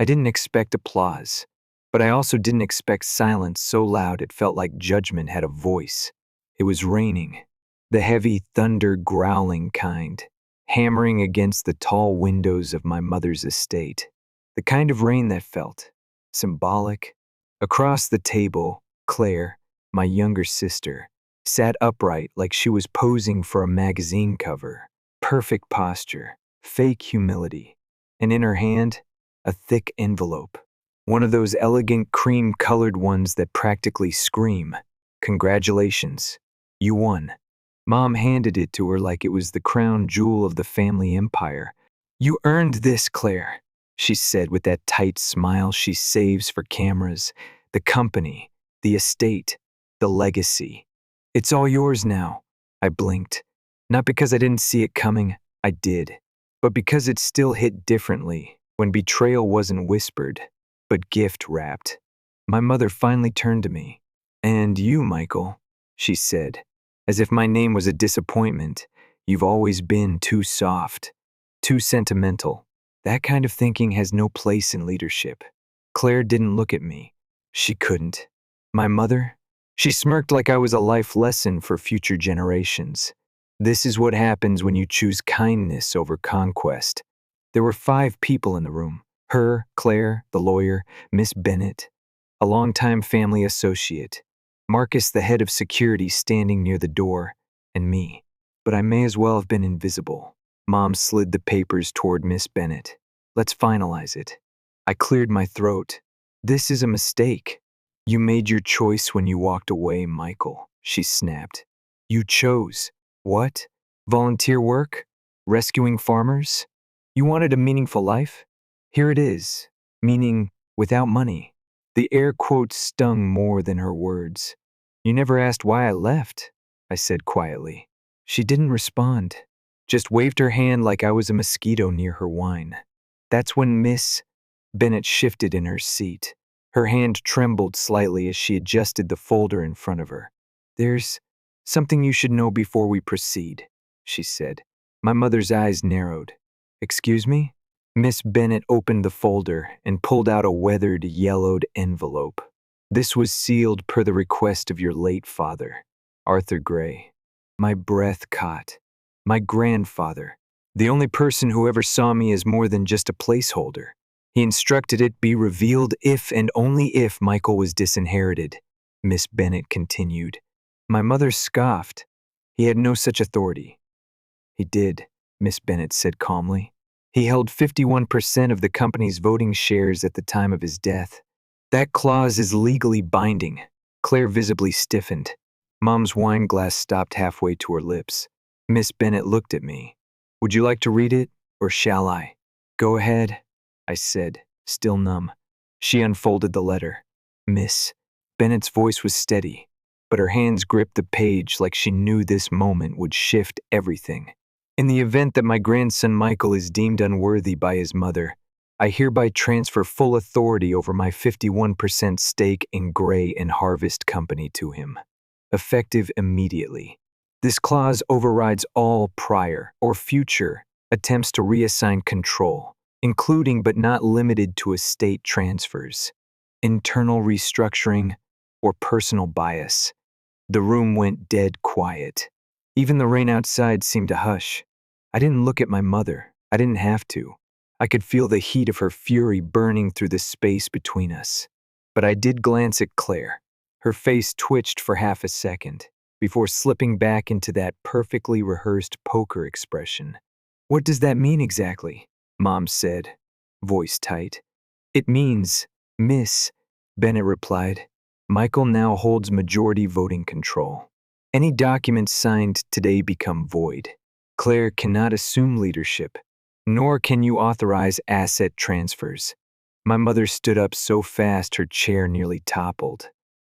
I didn't expect applause, but I also didn't expect silence so loud it felt like judgment had a voice. It was raining, the heavy thunder growling kind, hammering against the tall windows of my mother's estate. The kind of rain that felt symbolic. Across the table, Claire, my younger sister, sat upright like she was posing for a magazine cover. Perfect posture, fake humility, and in her hand, a thick envelope. One of those elegant cream-colored ones that practically scream, "Congratulations, you won." Mom handed it to her like it was the crown jewel of the family empire. "You earned this, Claire," she said with that tight smile she saves for cameras. "The company, the estate, the legacy. It's all yours now." I blinked. Not because I didn't see it coming, I did, but because it still hit differently when betrayal wasn't whispered, but gift-wrapped. My mother finally turned to me. "And you, Michael," she said, as if my name was a disappointment. "You've always been too soft, too sentimental. That kind of thinking has no place in leadership." Claire didn't look at me. She couldn't. My mother? She smirked like I was a life lesson for future generations. This is what happens when you choose kindness over conquest. There were 5 people in the room. Her, Claire, the lawyer, Miss Bennett, a longtime family associate, Marcus, the head of security, standing near the door, and me. But I may as well have been invisible. Mom slid the papers toward Miss Bennett. "Let's finalize it." I cleared my throat. "This is a mistake. You made your choice when you walked away, Michael," she snapped. "You chose. What? Volunteer work? Rescuing farmers? You wanted a meaningful life? Here it is. Meaning without money." The air quotes stung more than her words. "You never asked why I left," I said quietly. She didn't respond, just waved her hand like I was a mosquito near her wine. That's when Miss Bennett shifted in her seat. Her hand trembled slightly as she adjusted the folder in front of her. "There's something you should know before we proceed," she said. My mother's eyes narrowed. "Excuse me?" Miss Bennett opened the folder and pulled out a weathered, yellowed envelope. "This was sealed per the request of your late father, Arthur Gray." My breath caught. My grandfather, the only person who ever saw me as more than just a placeholder. He instructed it be revealed if and only if Michael was disinherited, Miss Bennett continued. My mother scoffed. "He had no such authority." "He did," Miss Bennett said calmly. "He held 51% of the company's voting shares at the time of his death. That clause is legally binding." Claire visibly stiffened. Mom's wine glass stopped halfway to her lips. Miss Bennett looked at me. "Would you like to read it, or shall I?" "Go ahead," I said, still numb. She unfolded the letter. Miss Bennett's voice was steady, but her hands gripped the page like she knew this moment would shift everything. "In the event that my grandson Michael is deemed unworthy by his mother, I hereby transfer full authority over my 51% stake in Gray and Harvest Company to him, effective immediately. This clause overrides all prior or future attempts to reassign control, including but not limited to estate transfers, internal restructuring, or personal bias." The room went dead quiet. Even the rain outside seemed to hush. I didn't look at my mother. I didn't have to. I could feel the heat of her fury burning through the space between us. But I did glance at Claire. Her face twitched for half a second, before slipping back into that perfectly rehearsed poker expression. "What does that mean exactly?" Mom said, voice tight. "It means," Miss Bennett replied, "Michael now holds majority voting control. Any documents signed today become void. Claire cannot assume leadership, nor can you authorize asset transfers." My mother stood up so fast her chair nearly toppled.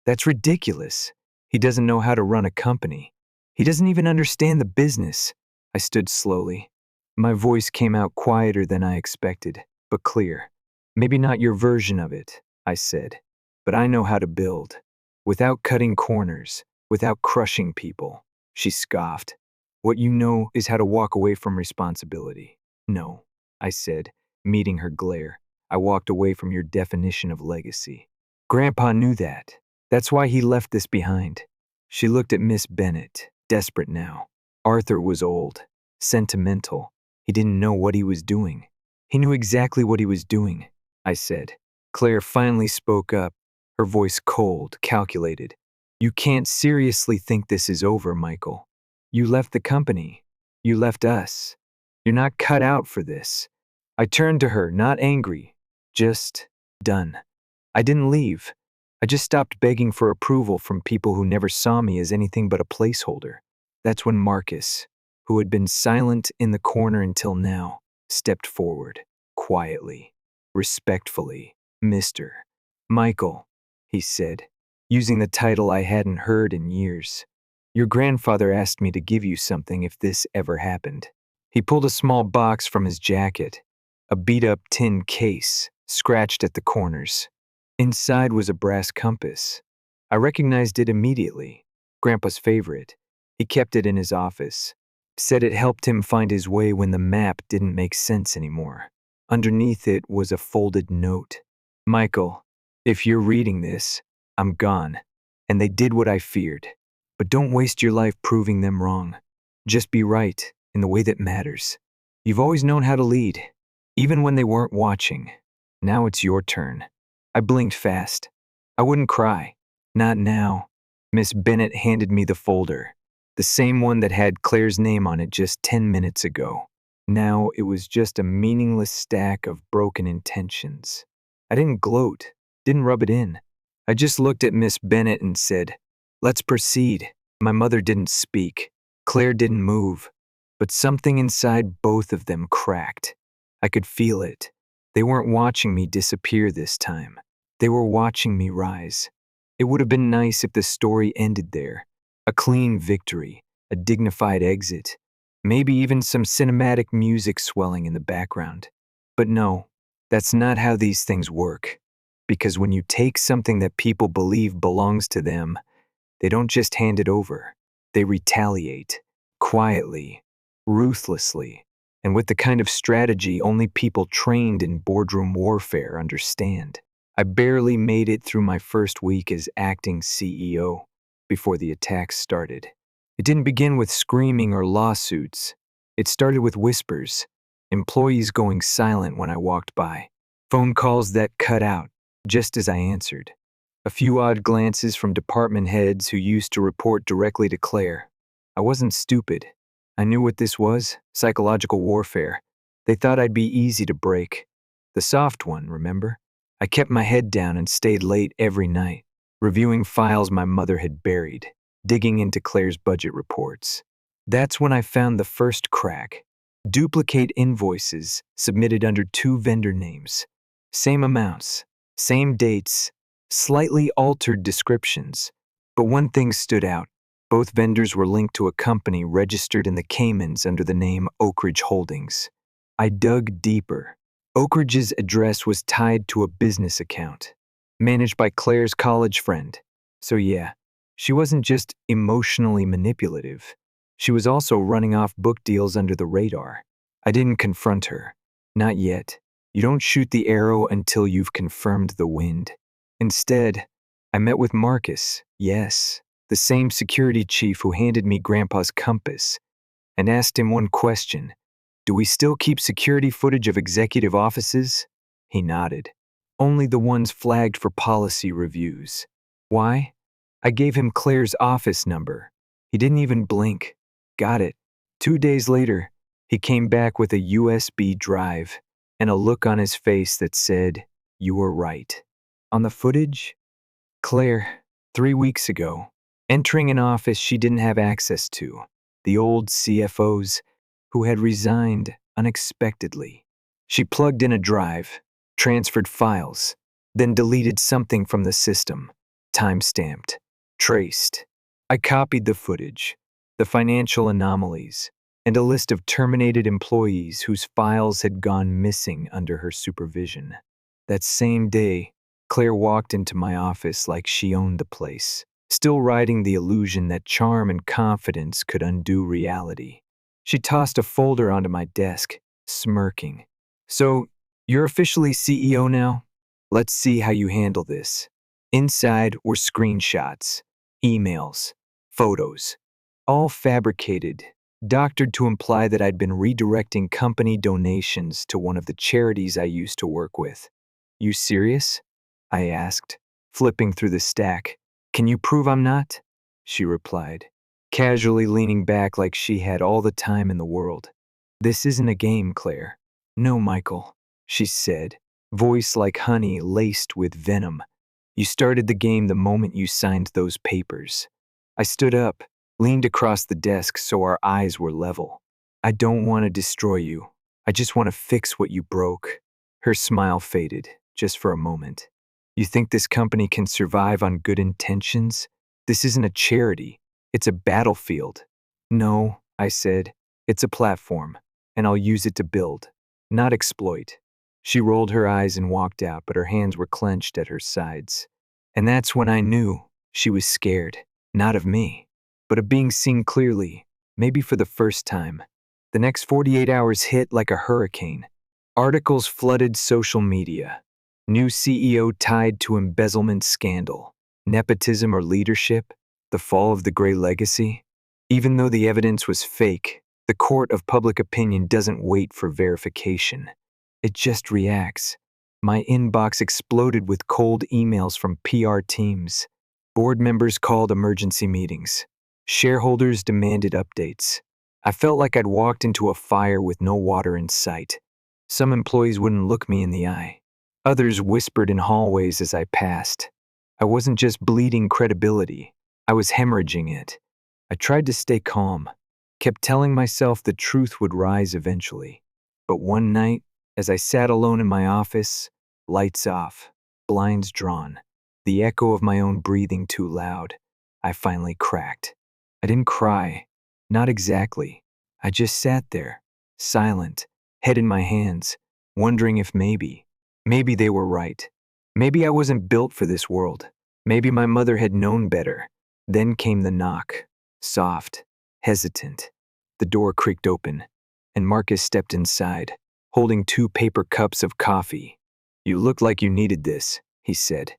"That's ridiculous. He doesn't know how to run a company. He doesn't even understand the business." I stood slowly. My voice came out quieter than I expected, but clear. "Maybe not your version of it," I said, "but I know how to build. Without cutting corners, without crushing people." She scoffed. "What you know is how to walk away from responsibility." "No," I said, meeting her glare. I walked away from your definition of legacy. Grandpa knew that. That's why he left this behind. She looked at Miss Bennet, desperate now. Arthur was old, sentimental. He didn't know what he was doing. He knew exactly what he was doing, I said. Claire finally spoke up, her voice cold, calculated. You can't seriously think this is over, Michael. You left the company. You left us. You're not cut out for this. I turned to her, not angry, just done. I didn't leave. I just stopped begging for approval from people who never saw me as anything but a placeholder. That's when Marcus, who had been silent in the corner until now, stepped forward, quietly, respectfully. Mr. Michael, he said, using the title I hadn't heard in years. Your grandfather asked me to give you something if this ever happened. He pulled a small box from his jacket, a beat-up tin case, scratched at the corners. Inside was a brass compass. I recognized it immediately. Grandpa's favorite. He kept it in his office. Said it helped him find his way when the map didn't make sense anymore. Underneath it was a folded note. Michael, if you're reading this, I'm gone. And they did what I feared. But don't waste your life proving them wrong. Just be right in the way that matters. You've always known how to lead, even when they weren't watching. Now it's your turn. I blinked fast. I wouldn't cry. Not now. Miss Bennet handed me the folder, the same one that had Claire's name on it just 10 minutes ago. Now it was just a meaningless stack of broken intentions. I didn't gloat, didn't rub it in. I just looked at Miss Bennet and said, let's proceed. My mother didn't speak. Claire didn't move. But something inside both of them cracked. I could feel it. They weren't watching me disappear this time. They were watching me rise. It would have been nice if the story ended there. A clean victory, a dignified exit, maybe even some cinematic music swelling in the background. But no, that's not how these things work. Because when you take something that people believe belongs to them, they don't just hand it over. They retaliate, quietly, ruthlessly, and with the kind of strategy only people trained in boardroom warfare understand. I barely made it through my first week as acting CEO before the attacks started. It didn't begin with screaming or lawsuits. It started with whispers, employees going silent when I walked by, phone calls that cut out just as I answered, a few odd glances from department heads who used to report directly to Claire. I wasn't stupid. I knew what this was, psychological warfare. They thought I'd be easy to break. The soft one, remember? I kept my head down and stayed late every night, reviewing files my mother had buried, digging into Claire's budget reports. That's when I found the first crack. Duplicate invoices submitted under 2 vendor names. Same amounts, same dates, slightly altered descriptions. But one thing stood out. Both vendors were linked to a company registered in the Caymans under the name Oak Ridge Holdings. I dug deeper. Oak Ridge's address was tied to a business account, managed by Claire's college friend. So yeah, she wasn't just emotionally manipulative. She was also running off book deals under the radar. I didn't confront her. Not yet. You don't shoot the arrow until you've confirmed the wind. Instead, I met with Marcus, yes, the same security chief who handed me Grandpa's compass, and asked him one question. Do we still keep security footage of executive offices? He nodded. Only the ones flagged for policy reviews. Why? I gave him Claire's office number. He didn't even blink. Got it. 2 days later, he came back with a USB drive and a look on his face that said, you were right. On the footage? Claire, 3 weeks ago, entering an office she didn't have access to. The old CFO's, who had resigned unexpectedly. She plugged in a drive, transferred files, then deleted something from the system, time-stamped, traced. I copied the footage, the financial anomalies, and a list of terminated employees whose files had gone missing under her supervision. That same day, Claire walked into my office like she owned the place, still riding the illusion that charm and confidence could undo reality. She tossed a folder onto my desk, smirking. So, You're officially CEO now? Let's see how you handle this. Inside were screenshots, emails, photos, all fabricated, doctored to imply that I'd been redirecting company donations to one of the charities I used to work with. You serious? I asked, flipping through the stack. Can you prove I'm not? She replied, casually leaning back like she had all the time in the world. This isn't a game, Claire. No, Michael, she said, voice like honey laced with venom. You started the game the moment you signed those papers. I stood up, leaned across the desk so our eyes were level. I don't want to destroy you. I just want to fix what you broke. Her smile faded, just for a moment. You think this company can survive on good intentions? This isn't a charity. It's a battlefield. No, I said. It's a platform, and I'll use it to build, not exploit. She rolled her eyes and walked out, but her hands were clenched at her sides. And that's when I knew she was scared, not of me, but of being seen clearly, maybe for the first time. The next 48 hours hit like a hurricane. Articles flooded social media. New CEO tied to embezzlement scandal. Nepotism or leadership? The fall of the gray legacy? Even though the evidence was fake, the court of public opinion doesn't wait for verification. It just reacts. My inbox exploded with cold emails from PR teams. Board members called emergency meetings. Shareholders demanded updates. I felt like I'd walked into a fire with no water in sight. Some employees wouldn't look me in the eye. Others whispered in hallways as I passed. I wasn't just bleeding credibility. I was hemorrhaging it. I tried to stay calm, kept telling myself the truth would rise eventually. But one night, as I sat alone in my office, lights off, blinds drawn, the echo of my own breathing too loud, I finally cracked. I didn't cry, not exactly. I just sat there, silent, head in my hands, wondering if maybe they were right. Maybe I wasn't built for this world. Maybe my mother had known better. Then came the knock, soft, hesitant. The door creaked open, and Marcus stepped inside, holding 2 paper cups of coffee. You look like you needed this, he said.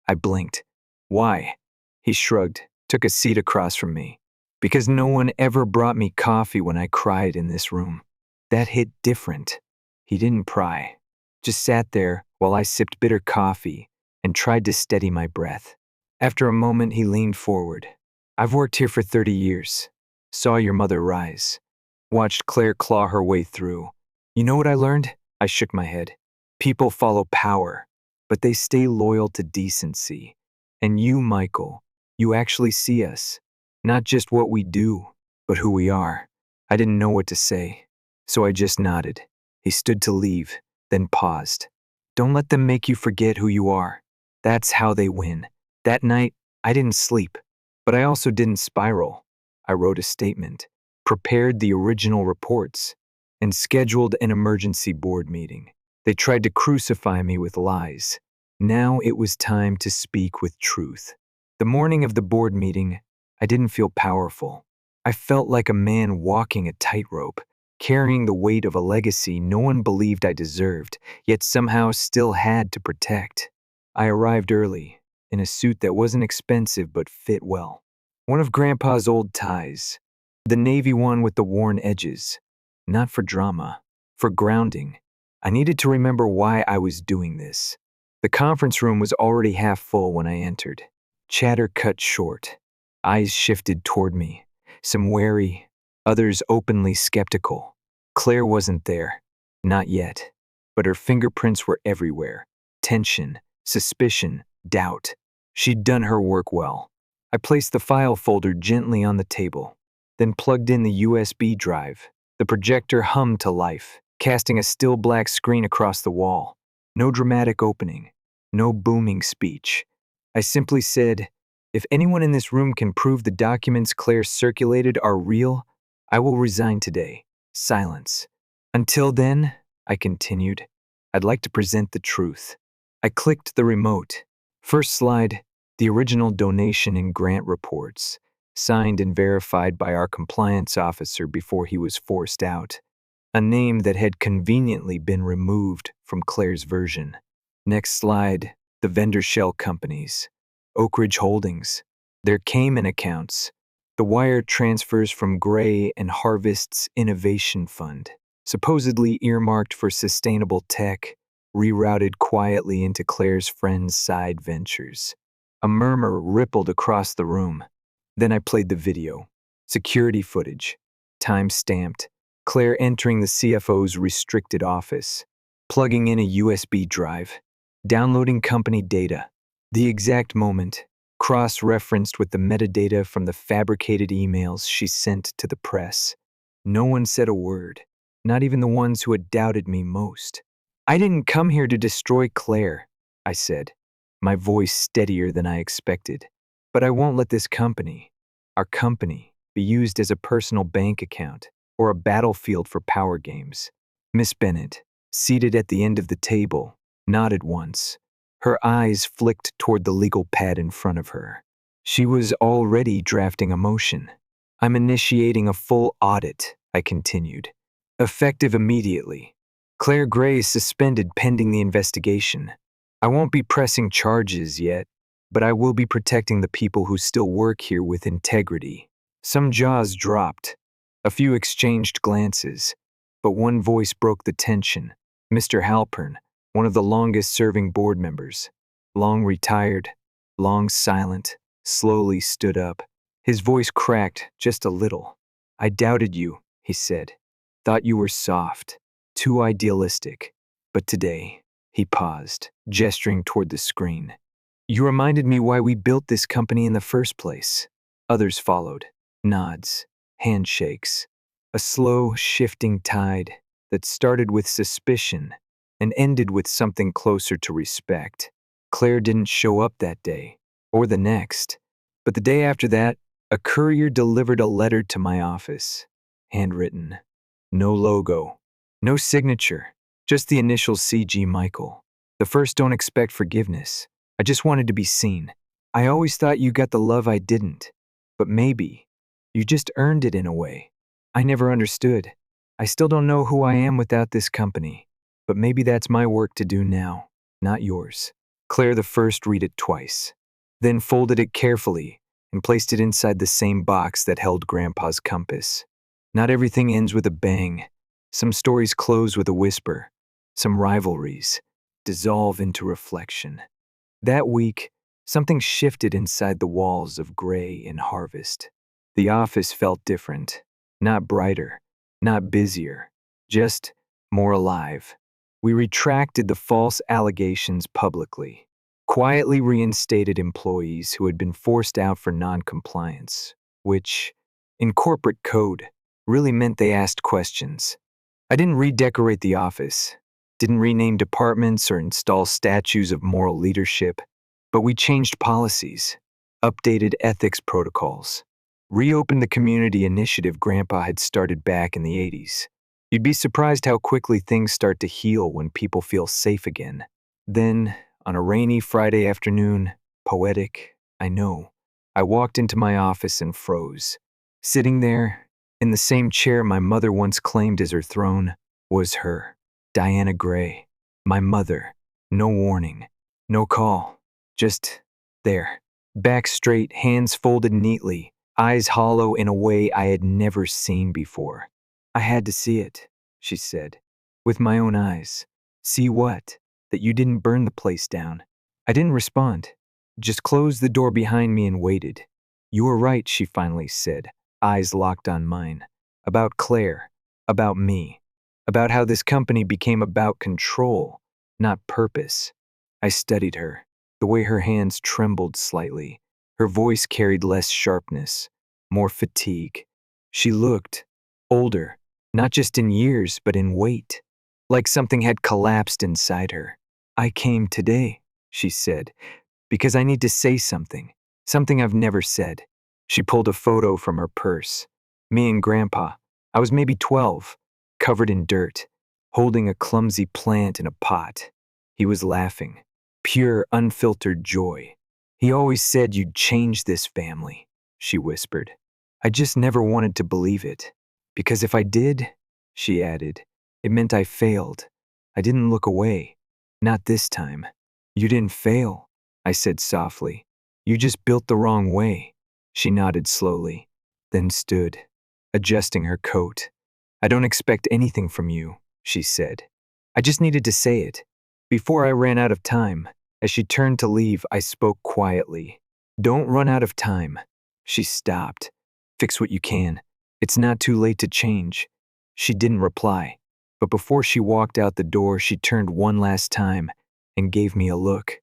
I blinked. Why? He shrugged, took a seat across from me. Because no one ever brought me coffee when I cried in this room. That hit different. He didn't pry, just sat there while I sipped bitter coffee and tried to steady my breath. After a moment, he leaned forward. I've worked here for 30 years. Saw your mother rise. Watched Claire claw her way through. You know what I learned? I shook my head. People follow power, but they stay loyal to decency. And you, Michael, you actually see us. Not just what we do, but who we are. I didn't know what to say, so I just nodded. He stood to leave, then paused. Don't let them make you forget who you are. That's how they win. That night, I didn't sleep, but I also didn't spiral. I wrote a statement, prepared the original reports, and scheduled an emergency board meeting. They tried to crucify me with lies. Now it was time to speak with truth. The morning of the board meeting, I didn't feel powerful. I felt like a man walking a tightrope, carrying the weight of a legacy no one believed I deserved, yet somehow still had to protect. I arrived early, in a suit that wasn't expensive but fit well. One of Grandpa's old ties, the navy one with the worn edges. Not for drama, for grounding. I needed to remember why I was doing this. The conference room was already half full when I entered. Chatter cut short. Eyes shifted toward me, some wary, others openly skeptical. Claire wasn't there, not yet, but her fingerprints were everywhere. Tension, suspicion, doubt. She'd done her work well. I placed the file folder gently on the table, then plugged in the USB drive. The projector hummed to life, casting a still black screen across the wall. No dramatic opening, no booming speech. I simply said, if anyone in this room can prove the documents Claire circulated are real, I will resign today. Silence. Until then, I continued, I'd like to present the truth. I clicked the remote. First slide, the original donation and grant reports, signed and verified by our compliance officer before he was forced out. a name that had conveniently been removed from Claire's version. Next slide, the vendor shell companies. Oak Ridge Holdings, their Cayman accounts, the wire transfers from Gray and Harvest's Innovation Fund, supposedly earmarked for sustainable tech, rerouted quietly into Claire's friend's side ventures. A murmur rippled across the room. Then I played the video. Security footage, time-stamped, Claire entering the CFO's restricted office, plugging in a USB drive, downloading company data. The exact moment, cross-referenced with the metadata from the fabricated emails she sent to the press. No one said a word, not even the ones who had doubted me most. "I didn't come here to destroy Claire," I said, my voice steadier than I expected. "But I won't let this company, our company, be used as a personal bank account or a battlefield for power games." Miss Bennett, seated at the end of the table, nodded once. Her eyes flicked toward the legal pad in front of her. She was already drafting a motion. "I'm initiating a full audit," I continued. "Effective immediately. Claire Gray is suspended pending the investigation. I won't be pressing charges yet, but I will be protecting the people who still work here with integrity." Some jaws dropped. A few exchanged glances, but one voice broke the tension. Mr. Halpern, one of the longest-serving board members, long retired, long silent, slowly stood up. His voice cracked just a little. "I doubted you," he said. "Thought you were soft, too idealistic. But today," he paused, gesturing toward the screen, "you reminded me why we built this company in the first place." Others followed. Nods, handshakes, a slow, shifting tide that started with suspicion and ended with something closer to respect. Claire didn't show up that day, or the next, but the day after that, a courier delivered a letter to my office, handwritten. No logo, no signature, just the initials C.G. Michael. The first "Don't expect forgiveness. I just wanted to be seen. I always thought you got the love I didn't, but maybe you just earned it in a way. I never understood. I still don't know who I am without this company, but maybe that's my work to do now, not yours." Claire the first read it twice, then folded it carefully and placed it inside the same box that held Grandpa's compass. Not everything ends with a bang. Some stories close with a whisper. Some rivalries dissolve into reflection. That week, something shifted inside the walls of Gray and Harvest. The office felt different, not brighter, not busier, just more alive. We retracted the false allegations publicly, quietly reinstated employees who had been forced out for non-compliance, which, in corporate code, really meant they asked questions. I didn't redecorate the office, didn't rename departments or install statues of moral leadership, but we changed policies, updated ethics protocols, reopened the community initiative Grandpa had started back in the 80s. You'd be surprised how quickly things start to heal when people feel safe again. Then, on a rainy Friday afternoon, poetic, I know, I walked into my office and froze. Sitting there, in the same chair my mother once claimed as her throne, was her, Diana Gray, my mother. No warning, no call, just there. Back straight, hands folded neatly, eyes hollow in a way I had never seen before. "I had to see it," she said, "with my own eyes." "See what? That you didn't burn the place down." I didn't respond, just closed the door behind me and waited. "You were right," she finally said, eyes locked on mine. "About Claire, about me, about how this company became about control, not purpose." I studied her, the way her hands trembled slightly. Her voice carried less sharpness, more fatigue. She looked older, not just in years, but in weight, like something had collapsed inside her. "I came today," she said, "because I need to say something I've never said." She pulled a photo from her purse. Me and Grandpa. I was maybe 12, covered in dirt, holding a clumsy plant in a pot. He was laughing. Pure, unfiltered joy. "He always said you'd change this family," she whispered. I just never wanted to believe it. "Because if I did," she added, It meant I failed. I didn't look away. Not this time. You didn't fail, I said softly. You just built the wrong way. She nodded slowly, then stood, adjusting her coat. I don't expect anything from you, she said. I just needed to say it. Before I ran out of time, as she turned to leave, I spoke quietly. Don't run out of time. She stopped. Fix what you can. It's not too late to change. She didn't reply, but before she walked out the door, she turned one last time and gave me a look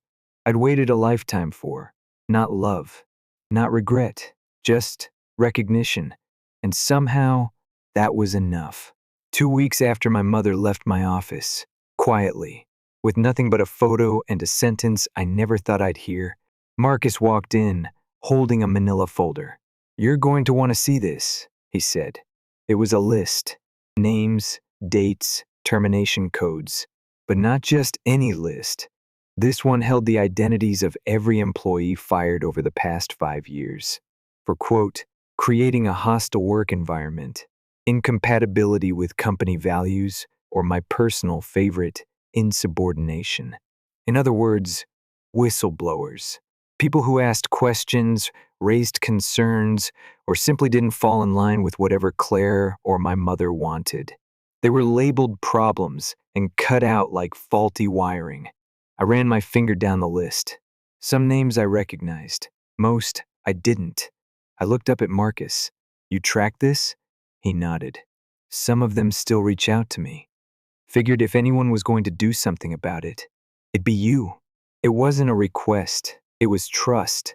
I'd waited a lifetime for. Not love, not regret, just recognition. And somehow, that was enough. 2 weeks after my mother left my office, quietly, with nothing but a photo and a sentence I never thought I'd hear, Marcus walked in, holding a manila folder. You're going to want to see this, he said. It was a list. Names, dates, termination codes. But not just any list. This one held the identities of every employee fired over the past 5 years. For, quote, creating a hostile work environment, incompatibility with company values, or my personal favorite, insubordination. In other words, whistleblowers. People who asked questions, raised concerns, or simply didn't fall in line with whatever Claire or my mother wanted. They were labeled problems and cut out like faulty wiring. I ran my finger down the list. Some names I recognized. Most I didn't. I looked up at Marcus. You track this? He nodded. Some of them still reach out to me. Figured if anyone was going to do something about it, it'd be you. It wasn't a request. It was trust.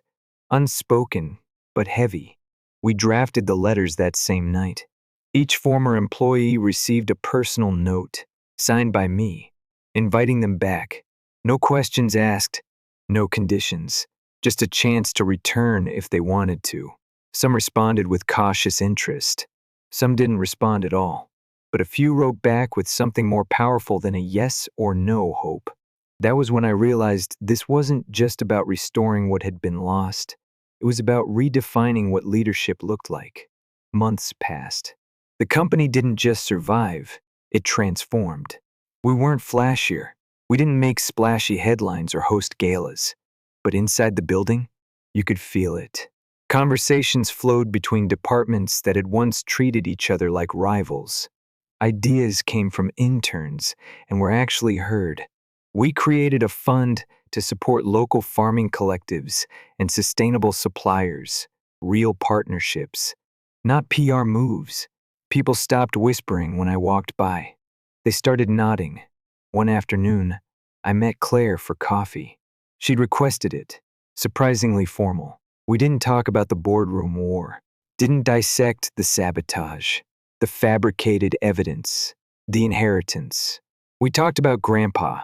Unspoken, but heavy. We drafted the letters that same night. Each former employee received a personal note, signed by me, inviting them back. No questions asked, no conditions, just a chance to return if they wanted to. Some responded with cautious interest. Some didn't respond at all. But a few wrote back with something more powerful than a yes or no hope. That was when I realized this wasn't just about restoring what had been lost. It was about redefining what leadership looked like. Months passed. The company didn't just survive, it transformed. We weren't flashier. We didn't make splashy headlines or host galas. But inside the building, you could feel it. Conversations flowed between departments that had once treated each other like rivals. Ideas came from interns and were actually heard. We created a fund to support local farming collectives and sustainable suppliers, real partnerships, not PR moves. People stopped whispering when I walked by. They started nodding. One afternoon, I met Claire for coffee. She'd requested it, surprisingly formal. We didn't talk about the boardroom war, didn't dissect the sabotage, the fabricated evidence, the inheritance. We talked about Grandpa,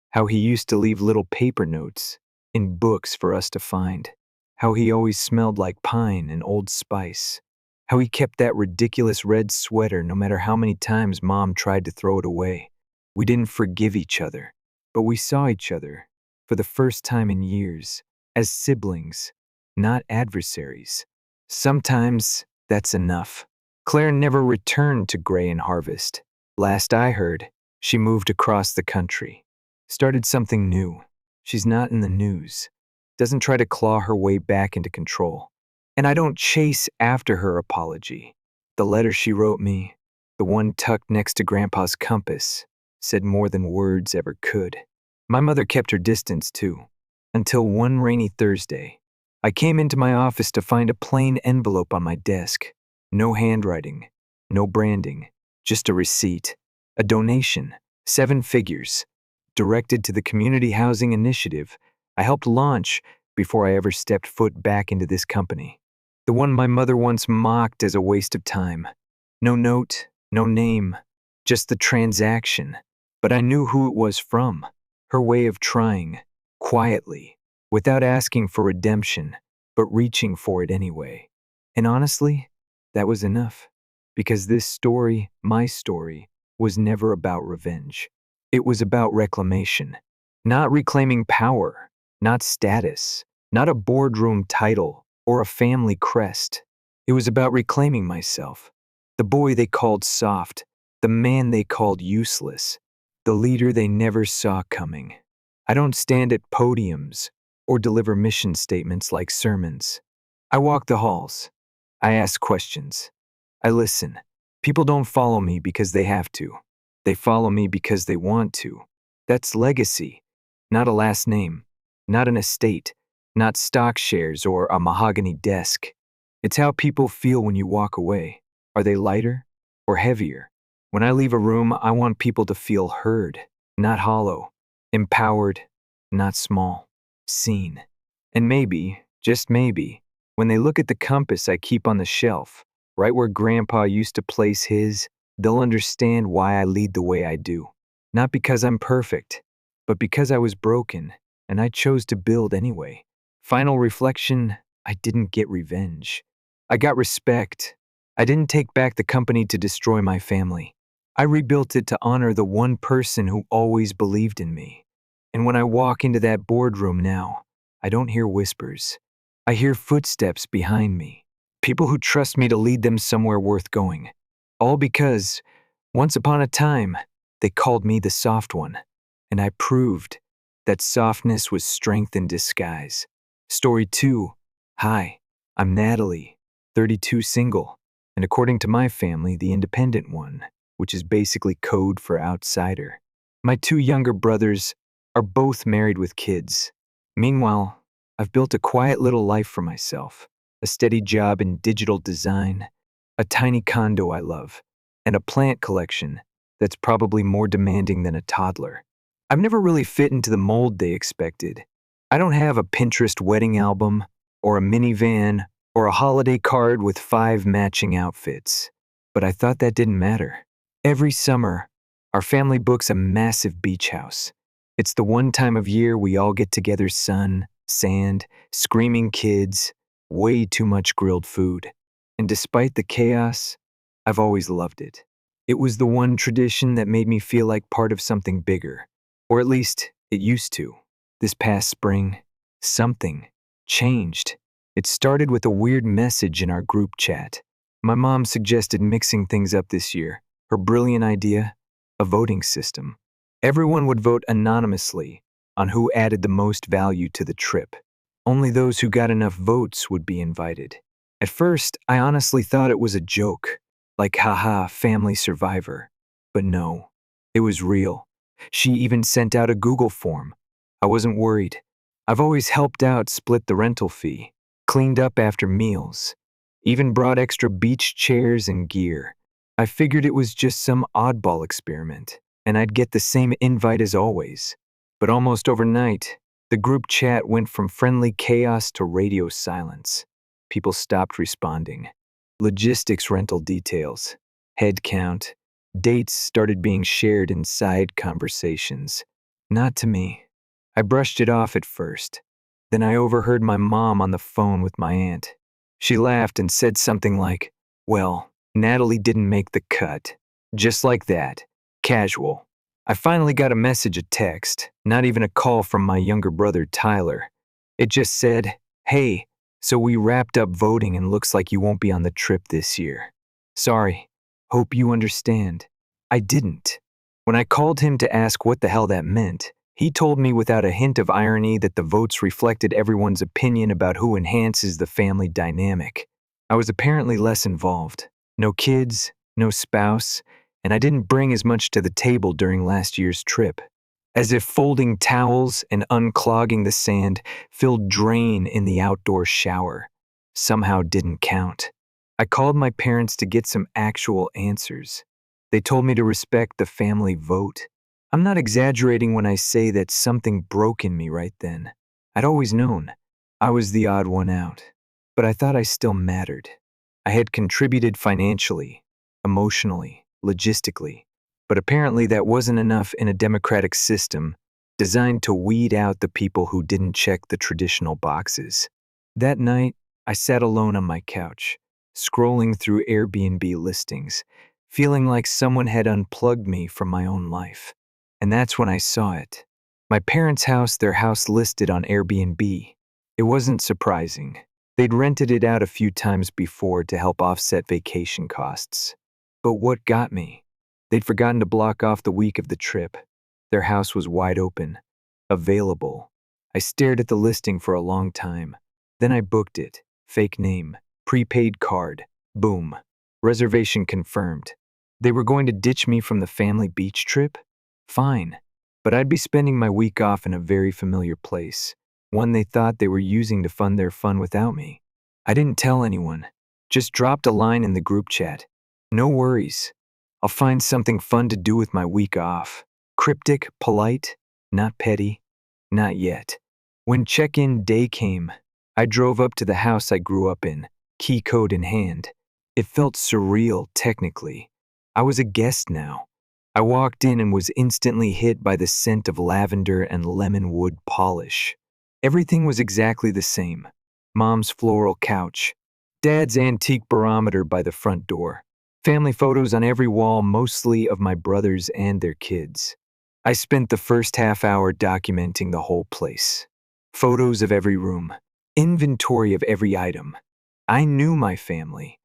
how he used to leave little paper notes in books for us to find, how he always smelled like pine and Old Spice, how he kept that ridiculous red sweater no matter how many times Mom tried to throw it away. We didn't forgive each other, but we saw each other, for the first time in years, as siblings, not adversaries. Sometimes that's enough. Claire never returned to Gray and Harvest. Last I heard, she moved across the country. Started something new. She's not in the news. Doesn't try to claw her way back into control. And I don't chase after her apology. The letter she wrote me, the one tucked next to Grandpa's compass, said more than words ever could. My mother kept her distance too, until one rainy Thursday. I came into my office to find a plain envelope on my desk. No handwriting, no branding, just a receipt, a donation, 7 figures, directed to the Community Housing Initiative I helped launch before I ever stepped foot back into this company. The one my mother once mocked as a waste of time. No note, no name, just the transaction. But I knew who it was from, her way of trying, quietly, without asking for redemption, but reaching for it anyway. And honestly, that was enough, because this story, my story, was never about revenge. It was about reclamation, not reclaiming power, not status, not a boardroom title or a family crest. It was about reclaiming myself, the boy they called soft, the man they called useless, the leader they never saw coming. I don't stand at podiums or deliver mission statements like sermons. I walk the halls. I ask questions. I listen. People don't follow me because they have to. They follow me because they want to. That's legacy, not a last name, not an estate, not stock shares or a mahogany desk. It's how people feel when you walk away. Are they lighter or heavier? When I leave a room, I want people to feel heard, not hollow, empowered, not small, seen. And maybe, just maybe, when they look at the compass I keep on the shelf, right where Grandpa used to place his, they'll understand why I lead the way I do. Not because I'm perfect, but because I was broken, and I chose to build anyway. Final reflection, I didn't get revenge. I got respect. I didn't take back the company to destroy my family. I rebuilt it to honor the one person who always believed in me. And when I walk into that boardroom now, I don't hear whispers. I hear footsteps behind me. People who trust me to lead them somewhere worth going. All because, once upon a time, they called me the soft one. And I proved that softness was strength in disguise. Story 2. Hi, I'm Natalie, 32 single, and according to my family, the independent one, which is basically code for outsider. My 2 younger brothers are both married with kids. Meanwhile, I've built a quiet little life for myself, a steady job in digital design, a tiny condo I love, and a plant collection that's probably more demanding than a toddler. I've never really fit into the mold they expected. I don't have a Pinterest wedding album, or a minivan, or a holiday card with 5 matching outfits. But I thought that didn't matter. Every summer, our family books a massive beach house. It's the one time of year we all get together: sun, sand, screaming kids, way too much grilled food. And despite the chaos, I've always loved it. It was the one tradition that made me feel like part of something bigger. Or at least, it used to. This past spring, something changed. It started with a weird message in our group chat. My mom suggested mixing things up this year. Her brilliant idea? A voting system. Everyone would vote anonymously on who added the most value to the trip. Only those who got enough votes would be invited. At first, I honestly thought it was a joke, like haha, family survivor. But no, it was real. She even sent out a Google form. I wasn't worried. I've always helped out split the rental fee, cleaned up after meals, even brought extra beach chairs and gear. I figured it was just some oddball experiment, and I'd get the same invite as always. But almost overnight, the group chat went from friendly chaos to radio silence. People stopped responding. Logistics, rental details, head count, dates started being shared in side conversations. Not to me. I brushed it off at first. Then I overheard my mom on the phone with my aunt. She laughed and said something like, "Well, Natalie didn't make the cut." Just like that. Casual. I finally got a message, a text, not even a call from my younger brother Tyler. It just said, "Hey, so we wrapped up voting and looks like you won't be on the trip this year. Sorry. Hope you understand." I didn't. When I called him to ask what the hell that meant, he told me without a hint of irony that the votes reflected everyone's opinion about who enhances the family dynamic. I was apparently less involved. No kids, no spouse, and I didn't bring as much to the table during last year's trip. As if folding towels and unclogging the sand filled drain in the outdoor shower somehow didn't count. I called my parents to get some actual answers. They told me to respect the family vote. I'm not exaggerating when I say that something broke in me right then. I'd always known I was the odd one out, but I thought I still mattered. I had contributed financially, emotionally, logistically, but apparently that wasn't enough in a democratic system designed to weed out the people who didn't check the traditional boxes. That night, I sat alone on my couch, scrolling through Airbnb listings, feeling like someone had unplugged me from my own life. And that's when I saw it. My parents' house, their house listed on Airbnb. It wasn't surprising. They'd rented it out a few times before to help offset vacation costs. But what got me? They'd forgotten to block off the week of the trip. Their house was wide open, available. I stared at the listing for a long time. Then I booked it. Fake name, prepaid card, boom. Reservation confirmed. They were going to ditch me from the family beach trip? Fine. But I'd be spending my week off in a very familiar place, one they thought they were using to fund their fun without me. I didn't tell anyone, just dropped a line in the group chat. No worries. I'll find something fun to do with my week off. Cryptic, polite, not petty, not yet. When check-in day came, I drove up to the house I grew up in, key code in hand. It felt surreal, technically. I was a guest now. I walked in and was instantly hit by the scent of lavender and lemon wood polish. Everything was exactly the same. Mom's floral couch, Dad's antique barometer by the front door, family photos on every wall, mostly of my brothers and their kids. I spent the first half hour documenting the whole place. Photos of every room, inventory of every item. I knew my family.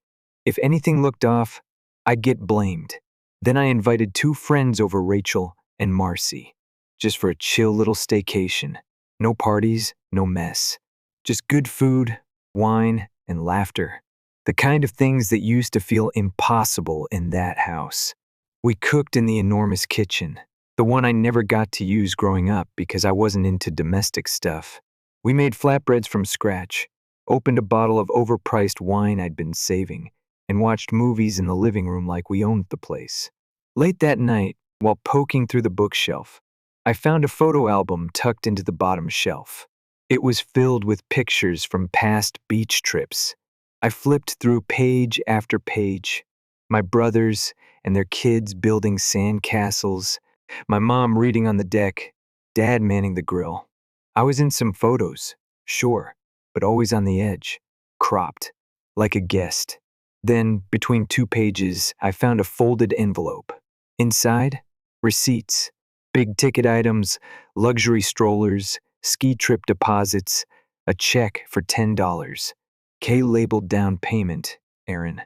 If anything looked off, I'd get blamed. Then I invited 2 friends over, Rachel and Marcy, just for a chill little staycation. No parties, no mess. Just good food, wine, and laughter. The kind of things that used to feel impossible in that house. We cooked in the enormous kitchen, the one I never got to use growing up because I wasn't into domestic stuff. We made flatbreads from scratch, opened a bottle of overpriced wine I'd been saving, and watched movies in the living room like we owned the place. Late that night, while poking through the bookshelf, I found a photo album tucked into the bottom shelf. It was filled with pictures from past beach trips. I flipped through page after page. My brothers and their kids building sand castles, my mom reading on the deck, Dad manning the grill. I was in some photos, sure, but always on the edge, cropped, like a guest. Then, between 2 pages, I found a folded envelope. Inside, receipts, big-ticket items, luxury strollers, ski trip deposits, a check for $10. K-labeled down payment, Aaron.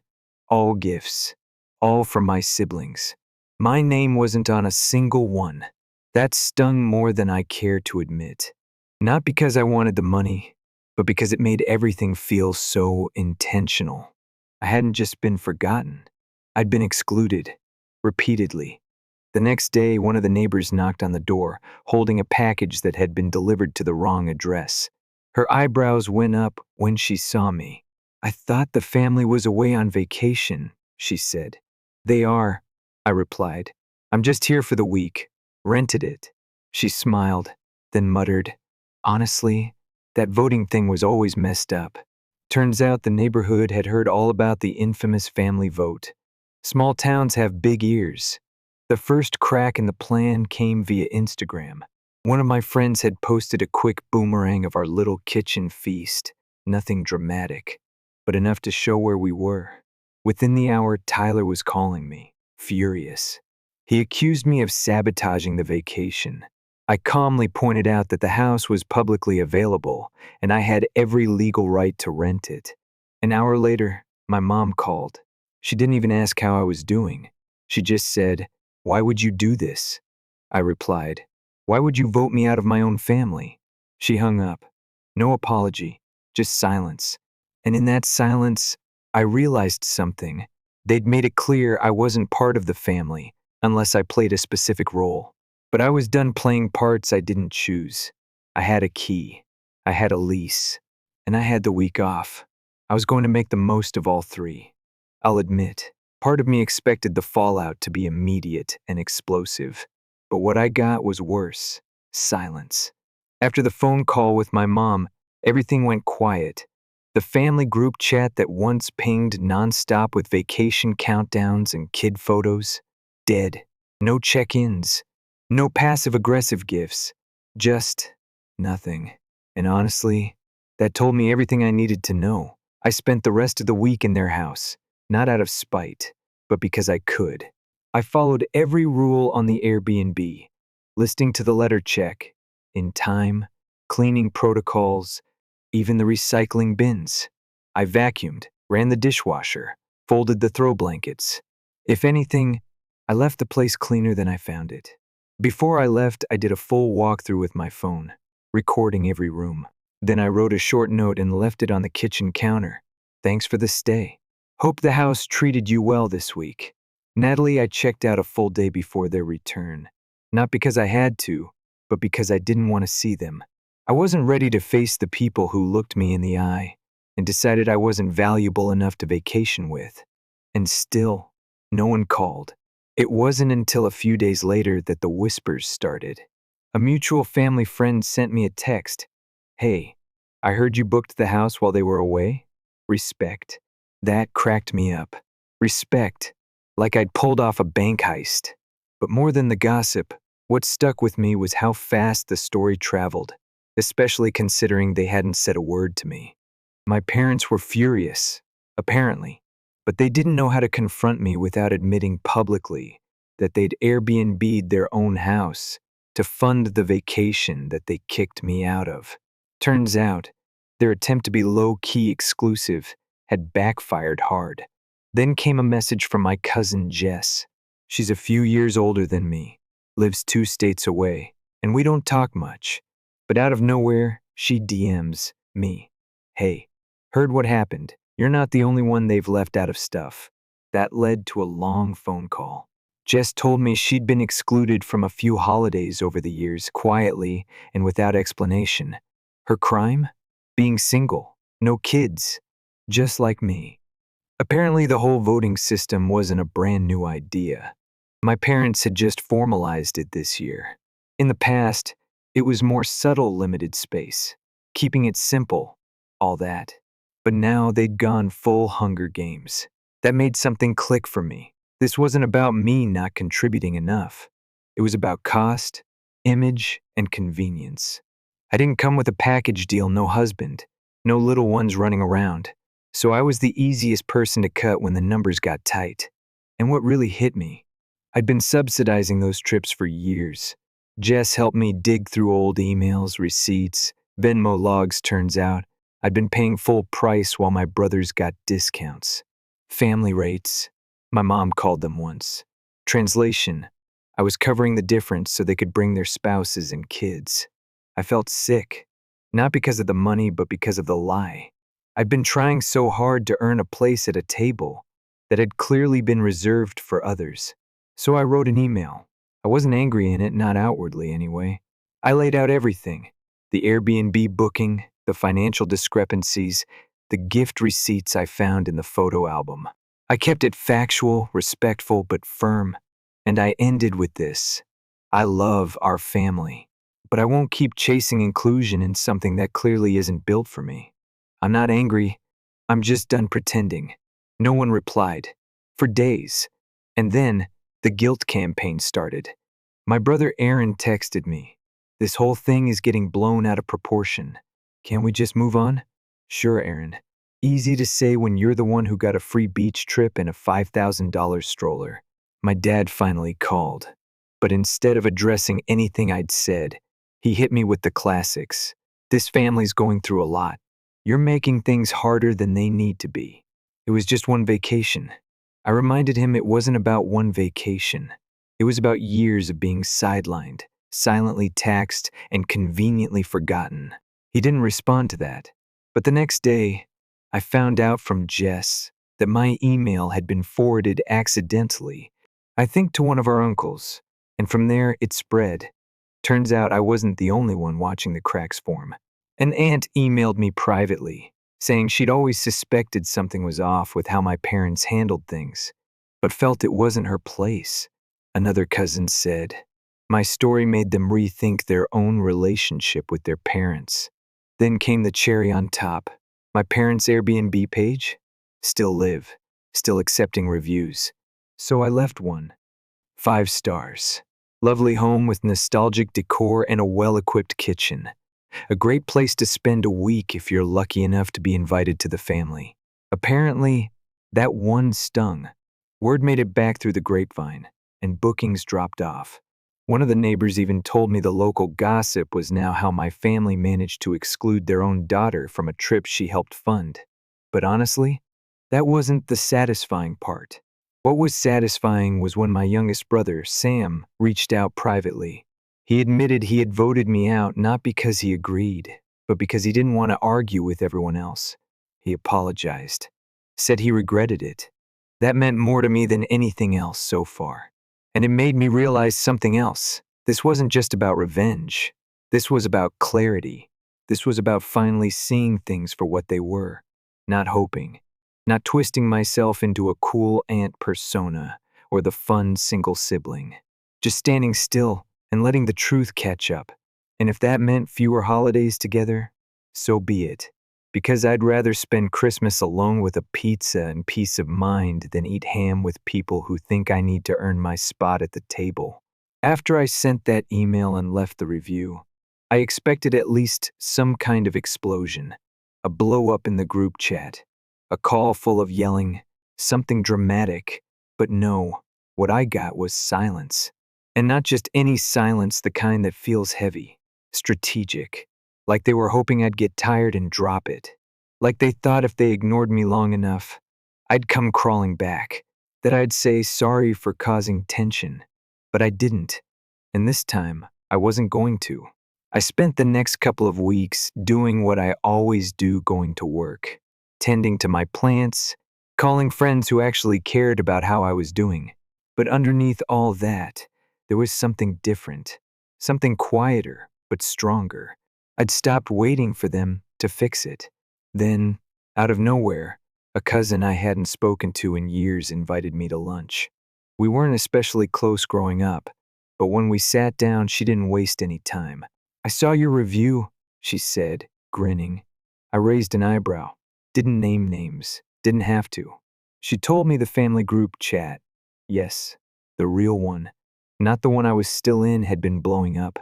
All gifts, all from my siblings. My name wasn't on a single one. That stung more than I care to admit. Not because I wanted the money, but because it made everything feel so intentional. I hadn't just been forgotten. I'd been excluded, repeatedly. The next day, one of the neighbors knocked on the door, holding a package that had been delivered to the wrong address. Her eyebrows went up when she saw me. I thought the family was away on vacation, she said. They are, I replied. I'm just here for the week. Rented it. She smiled, then muttered, honestly, that voting thing was always messed up. Turns out the neighborhood had heard all about the infamous family vote. Small towns have big ears. The first crack in the plan came via Instagram. One of my friends had posted a quick boomerang of our little kitchen feast. Nothing dramatic, but enough to show where we were. Within the hour, Tyler was calling me, furious. He accused me of sabotaging the vacation. I calmly pointed out that the house was publicly available, and I had every legal right to rent it. An hour later, my mom called. She didn't even ask how I was doing. She just said, "Why would you do this?" I replied, "Why would you vote me out of my own family?" She hung up. No apology, just silence. And in that silence, I realized something. They'd made it clear I wasn't part of the family unless I played a specific role. But I was done playing parts I didn't choose. I had a key, I had a lease, and I had the week off. I was going to make the most of all 3. I'll admit, part of me expected the fallout to be immediate and explosive. But what I got was worse. Silence. After the phone call with my mom, everything went quiet. The family group chat that once pinged nonstop with vacation countdowns and kid photos, dead. No check-ins. No passive-aggressive gifts, just nothing. And honestly, that told me everything I needed to know. I spent the rest of the week in their house, not out of spite, but because I could. I followed every rule on the Airbnb, listing to the letter check, in time, cleaning protocols, even the recycling bins. I vacuumed, ran the dishwasher, folded the throw blankets. If anything, I left the place cleaner than I found it. Before I left, I did a full walkthrough with my phone, recording every room. Then I wrote a short note and left it on the kitchen counter. Thanks for the stay. Hope the house treated you well this week. Natalie, I checked out a full day before their return. Not because I had to, but because I didn't want to see them. I wasn't ready to face the people who looked me in the eye and decided I wasn't valuable enough to vacation with. And still, no one called. It wasn't until a few days later that the whispers started. A mutual family friend sent me a text. Hey, I heard you booked the house while they were away? Respect. That cracked me up. Respect. Like I'd pulled off a bank heist. But more than the gossip, what stuck with me was how fast the story traveled, especially considering they hadn't said a word to me. My parents were furious, apparently, but they didn't know how to confront me without admitting publicly that they'd Airbnb'd their own house to fund the vacation that they kicked me out of. Turns out, their attempt to be low-key exclusive had backfired hard. Then came a message from my cousin Jess. She's a few years older than me, lives 2 states away, and we don't talk much. But out of nowhere, she DMs me. Hey, heard what happened. You're not the only one they've left out of stuff. That led to a long phone call. Jess told me she'd been excluded from a few holidays over the years, quietly and without explanation. Her crime? Being single, no kids, just like me. Apparently, the whole voting system wasn't a brand new idea. My parents had just formalized it this year. In the past, it was more subtle limited space, keeping it simple, all that. But now they'd gone full Hunger Games. That made something click for me. This wasn't about me not contributing enough. It was about cost, image, and convenience. I didn't come with a package deal, no husband, no little ones running around. So I was the easiest person to cut when the numbers got tight. And what really hit me, I'd been subsidizing those trips for years. Jess helped me dig through old emails, receipts, Venmo logs. Turns out I'd been paying full price while my brothers got discounts. Family rates, my mom called them once. Translation, I was covering the difference so they could bring their spouses and kids. I felt sick, not because of the money, but because of the lie. I'd been trying so hard to earn a place at a table that had clearly been reserved for others. So I wrote an email. I wasn't angry in it, not outwardly anyway. I laid out everything: the Airbnb booking, the financial discrepancies, the gift receipts I found in the photo album. I kept it factual, respectful, but firm. And I ended with this: I love our family, but I won't keep chasing inclusion in something that clearly isn't built for me. I'm not angry. I'm just done pretending. No one replied. For days. And then, the guilt campaign started. My brother Aaron texted me. This whole thing is getting blown out of proportion. Can't we just move on? Sure, Aaron. Easy to say when you're the one who got a free beach trip and a $5,000 stroller. My dad finally called. But instead of addressing anything I'd said, he hit me with the classics. This family's going through a lot. You're making things harder than they need to be. It was just one vacation. I reminded him it wasn't about one vacation. It was about years of being sidelined, silently taxed, and conveniently forgotten. He didn't respond to that. But the next day, I found out from Jess that my email had been forwarded accidentally, I think to one of our uncles, and from there it spread. Turns out I wasn't the only one watching the cracks form. An aunt emailed me privately, saying she'd always suspected something was off with how my parents handled things, but felt it wasn't her place. Another cousin said, my story made them rethink their own relationship with their parents. Then came the cherry on top. My parents' Airbnb page? Still live, still accepting reviews. So I left one. 5 stars. Lovely home with nostalgic decor and a well-equipped kitchen. A great place to spend a week if you're lucky enough to be invited to the family. Apparently, that one stung. Word made it back through the grapevine, and bookings dropped off. One of the neighbors even told me the local gossip was now how my family managed to exclude their own daughter from a trip she helped fund. But honestly, that wasn't the satisfying part. What was satisfying was when my youngest brother, Sam, reached out privately. He admitted he had voted me out not because he agreed, but because he didn't want to argue with everyone else. He apologized, said he regretted it. That meant more to me than anything else so far. And it made me realize something else. This wasn't just about revenge. This was about clarity. This was about finally seeing things for what they were, not hoping, not twisting myself into a cool aunt persona or the fun single sibling. Just standing still and letting the truth catch up. And if that meant fewer holidays together, so be it. Because I'd rather spend Christmas alone with a pizza and peace of mind than eat ham with people who think I need to earn my spot at the table. After I sent that email and left the review, I expected at least some kind of explosion, a blow up in the group chat, a call full of yelling, something dramatic. But no, what I got was silence. And not just any silence, the kind that feels heavy, strategic, like they were hoping I'd get tired and drop it, like they thought if they ignored me long enough, I'd come crawling back, that I'd say sorry for causing tension. But I didn't, and this time I wasn't going to. I spent the next couple of weeks doing what I always do going to work, tending to my plants, calling friends who actually cared about how I was doing. But underneath all that, there was something different, something quieter but stronger. I'd stopped waiting for them to fix it. Then, out of nowhere, a cousin I hadn't spoken to in years invited me to lunch. We weren't especially close growing up, but when we sat down, she didn't waste any time. "I saw your review," she said, grinning. I raised an eyebrow. Didn't name names. Didn't have to. She told me the family group chat. Yes, the real one. Not the one I was still in had been blowing up.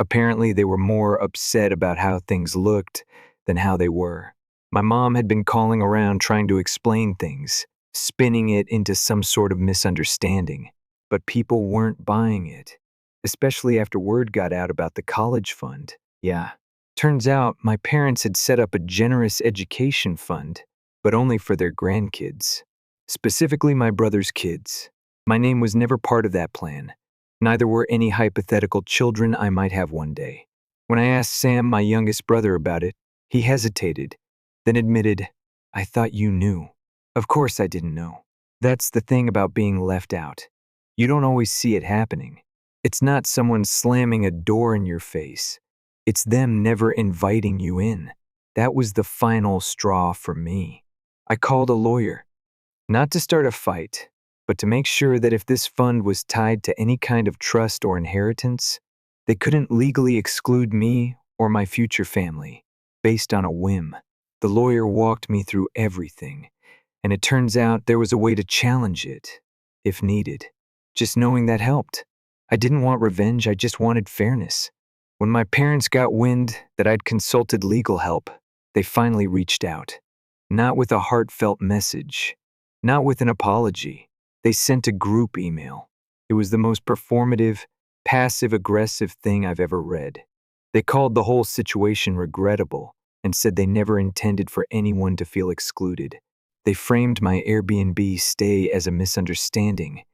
Apparently, they were more upset about how things looked than how they were. My mom had been calling around trying to explain things, spinning it into some sort of misunderstanding. But people weren't buying it, especially after word got out about the college fund. Yeah. Turns out my parents had set up a generous education fund, but only for their grandkids. Specifically my brother's kids. My name was never part of that plan. Neither were any hypothetical children I might have one day. When I asked Sam, my youngest brother, about it, he hesitated, then admitted, "I thought you knew." Of course I didn't know. That's the thing about being left out. You don't always see it happening. It's not someone slamming a door in your face. It's them never inviting you in. That was the final straw for me. I called a lawyer, not to start a fight, but to make sure that if this fund was tied to any kind of trust or inheritance, they couldn't legally exclude me or my future family based on a whim. The lawyer walked me through everything, and it turns out there was a way to challenge it, if needed. Just knowing that helped. I didn't want revenge, I just wanted fairness. When my parents got wind that I'd consulted legal help, they finally reached out. Not with a heartfelt message, not with an apology. They sent a group email. It was the most performative, passive-aggressive thing I've ever read. They called the whole situation regrettable and said they never intended for anyone to feel excluded. They framed my Airbnb stay as a misunderstanding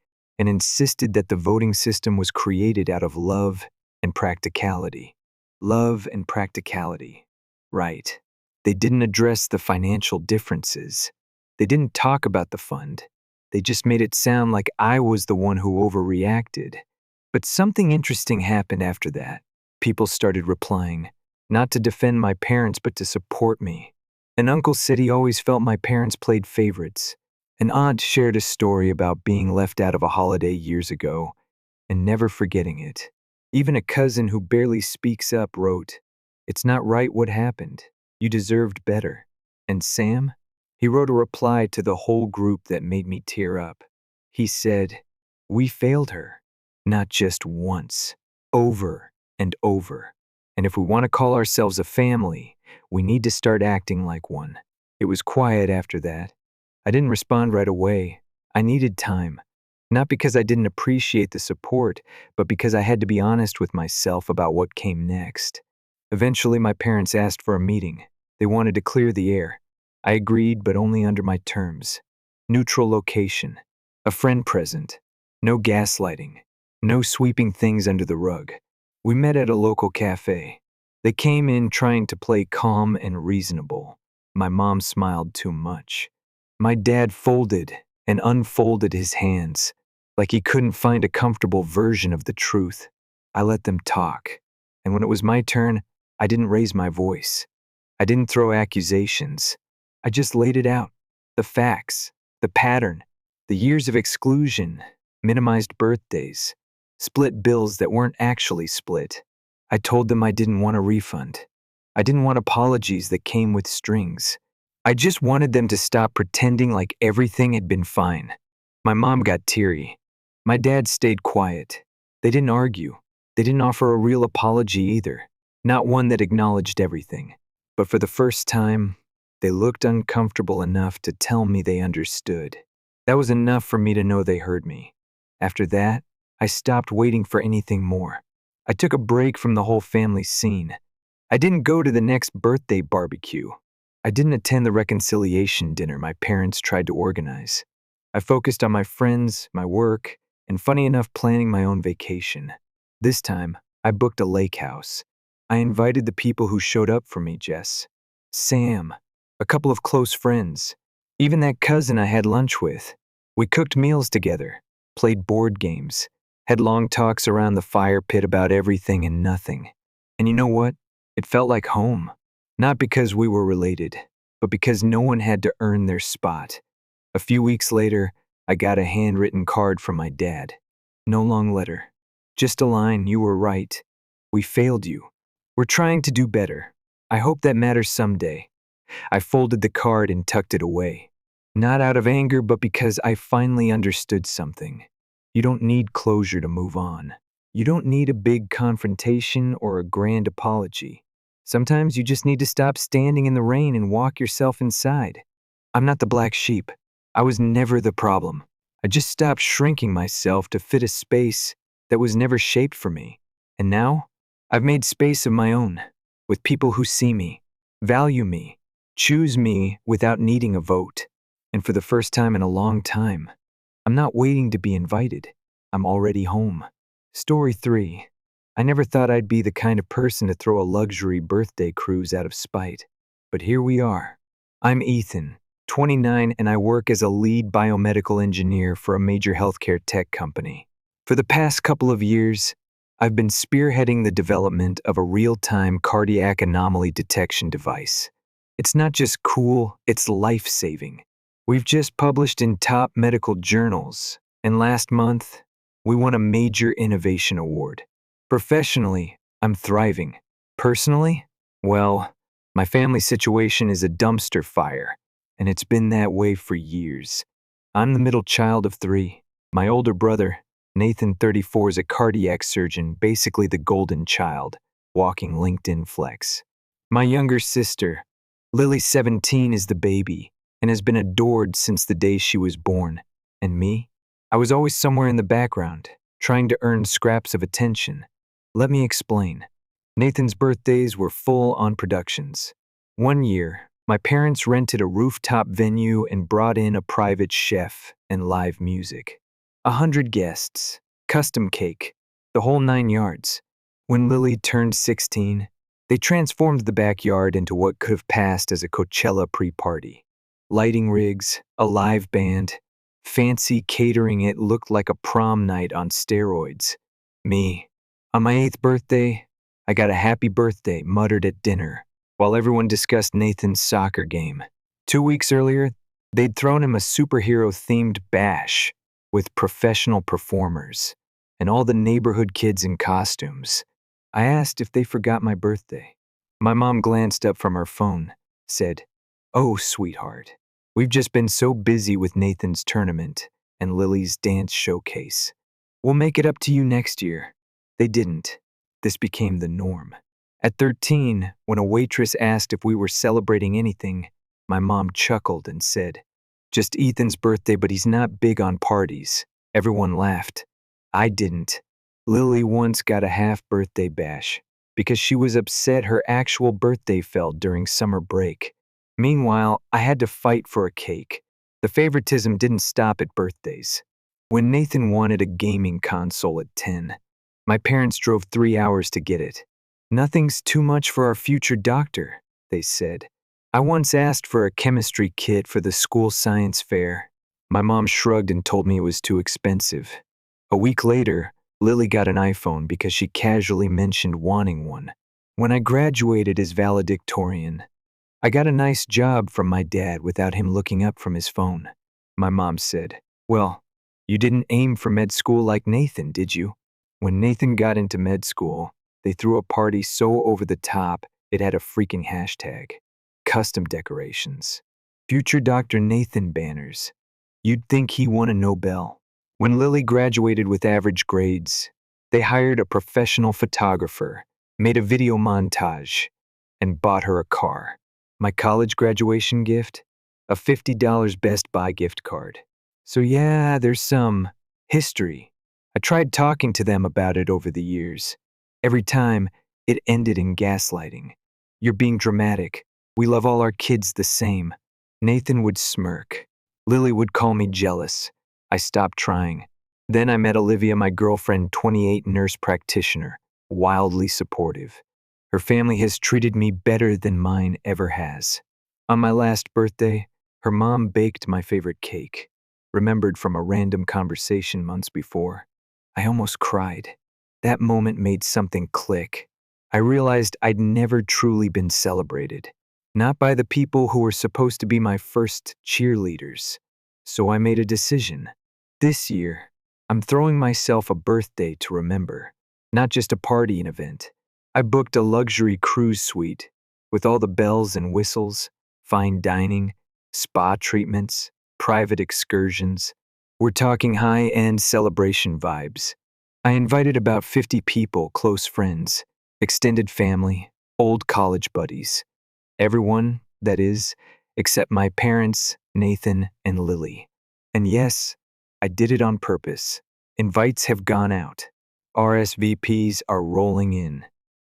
and insisted that the voting system was created out of love and practicality. Love and practicality. Right. They didn't address the financial differences. They didn't talk about the fund. They just made it sound like I was the one who overreacted. But something interesting happened after that. People started replying, not to defend my parents, but to support me. An uncle said he always felt my parents played favorites. An aunt shared a story about being left out of a holiday years ago and never forgetting it. Even a cousin who barely speaks up wrote, "It's not right what happened. You deserved better." And Sam? He wrote a reply to the whole group that made me tear up. He said, "We failed her. Not just once. Over and over. And if we want to call ourselves a family, we need to start acting like one." It was quiet after that. I didn't respond right away. I needed time. Not because I didn't appreciate the support, but because I had to be honest with myself about what came next. Eventually, my parents asked for a meeting. They wanted to clear the air. I agreed, but only under my terms. Neutral location. A friend present. No gaslighting. No sweeping things under the rug. We met at a local cafe. They came in trying to play calm and reasonable. My mom smiled too much. My dad folded and unfolded his hands, like he couldn't find a comfortable version of the truth. I let them talk, and when it was my turn, I didn't raise my voice. I didn't throw accusations. I just laid it out. The facts, the pattern, the years of exclusion, minimized birthdays, split bills that weren't actually split. I told them I didn't want a refund. I didn't want apologies that came with strings. I just wanted them to stop pretending like everything had been fine. My mom got teary. My dad stayed quiet. They didn't argue. They didn't offer a real apology either, not one that acknowledged everything. But for the first time, they looked uncomfortable enough to tell me they understood. That was enough for me to know they heard me. After that, I stopped waiting for anything more. I took a break from the whole family scene. I didn't go to the next birthday barbecue. I didn't attend the reconciliation dinner my parents tried to organize. I focused on my friends, my work, and funny enough, planning my own vacation. This time, I booked a lake house. I invited the people who showed up for me, Jess. Sam, a couple of close friends, even that cousin I had lunch with. We cooked meals together, played board games, had long talks around the fire pit about everything and nothing. And you know what? It felt like home. Not because we were related, but because no one had to earn their spot. A few weeks later, I got a handwritten card from my dad. No long letter. Just a line, "You were right. We failed you. We're trying to do better. I hope that matters someday." I folded the card and tucked it away. Not out of anger, but because I finally understood something. You don't need closure to move on. You don't need a big confrontation or a grand apology. Sometimes you just need to stop standing in the rain and walk yourself inside. I'm not the black sheep. I was never the problem. I just stopped shrinking myself to fit a space that was never shaped for me. And now, I've made space of my own, with people who see me, value me, choose me without needing a vote. And for the first time in a long time, I'm not waiting to be invited. I'm already home. Story 3. I never thought I'd be the kind of person to throw a luxury birthday cruise out of spite. But here we are. I'm Ethan, 29, and I work as a lead biomedical engineer for a major healthcare tech company. For the past couple of years, I've been spearheading the development of a real-time cardiac anomaly detection device. It's not just cool, it's life-saving. We've just published in top medical journals, and last month, we won a major innovation award. Professionally, I'm thriving. Personally, well, my family situation is a dumpster fire, and it's been that way for years. I'm the middle child of 3. My older brother, Nathan, 34, is a cardiac surgeon, basically the golden child, walking LinkedIn flex. My younger sister, Lily, 17, is the baby, and has been adored since the day she was born. And me? I was always somewhere in the background, trying to earn scraps of attention. Let me explain. Nathan's birthdays were full-on productions. One year, my parents rented a rooftop venue and brought in a private chef and live music. 100 guests, custom cake, the whole 9 yards. When Lily turned 16, they transformed the backyard into what could have passed as a Coachella pre-party. Lighting rigs, a live band, fancy catering. It looked like a prom night on steroids. Me, on my 8th birthday, I got a happy birthday muttered at dinner, while everyone discussed Nathan's soccer game. 2 weeks earlier, they'd thrown him a superhero-themed bash with professional performers and all the neighborhood kids in costumes. I asked if they forgot my birthday. My mom glanced up from her phone, said, "Oh, sweetheart, we've just been so busy with Nathan's tournament and Lily's dance showcase. We'll make it up to you next year." They didn't. This became the norm. At 13, when a waitress asked if we were celebrating anything, my mom chuckled and said, "Just Ethan's birthday, but he's not big on parties." Everyone laughed. I didn't. Lily once got a half-birthday bash because she was upset her actual birthday fell during summer break. Meanwhile, I had to fight for a cake. The favoritism didn't stop at birthdays. When Nathan wanted a gaming console at 10, my parents drove 3 hours to get it. Nothing's too much for our future doctor, they said. I once asked for a chemistry kit for the school science fair. My mom shrugged and told me it was too expensive. A week later, Lily got an iPhone because she casually mentioned wanting one. When I graduated as valedictorian, I got a nice job from my dad without him looking up from his phone. My mom said, "Well, you didn't aim for med school like Nathan, did you?" When Nathan got into med school, they threw a party so over the top it had a freaking hashtag. Custom decorations. Future Dr. Nathan banners. You'd think he won a Nobel. When Lily graduated with average grades, they hired a professional photographer, made a video montage, and bought her a car. My college graduation gift? A $50 Best Buy gift card. So yeah, there's some history. I tried talking to them about it over the years. Every time, it ended in gaslighting. You're being dramatic. We love all our kids the same. Nathan would smirk. Lily would call me jealous. I stopped trying. Then I met Olivia, my girlfriend, 28 nurse practitioner, wildly supportive. Her family has treated me better than mine ever has. On my last birthday, her mom baked my favorite cake, remembered from a random conversation months before. I almost cried. That moment made something click. I realized I'd never truly been celebrated, not by the people who were supposed to be my first cheerleaders. So I made a decision. This year, I'm throwing myself a birthday to remember, not just a party and event. I booked a luxury cruise suite with all the bells and whistles, fine dining, spa treatments, private excursions. We're talking high-end celebration vibes. I invited about 50 people, close friends, extended family, old college buddies. Everyone, that is, except my parents, Nathan, and Lily. And yes, I did it on purpose. Invites have gone out. RSVPs are rolling in.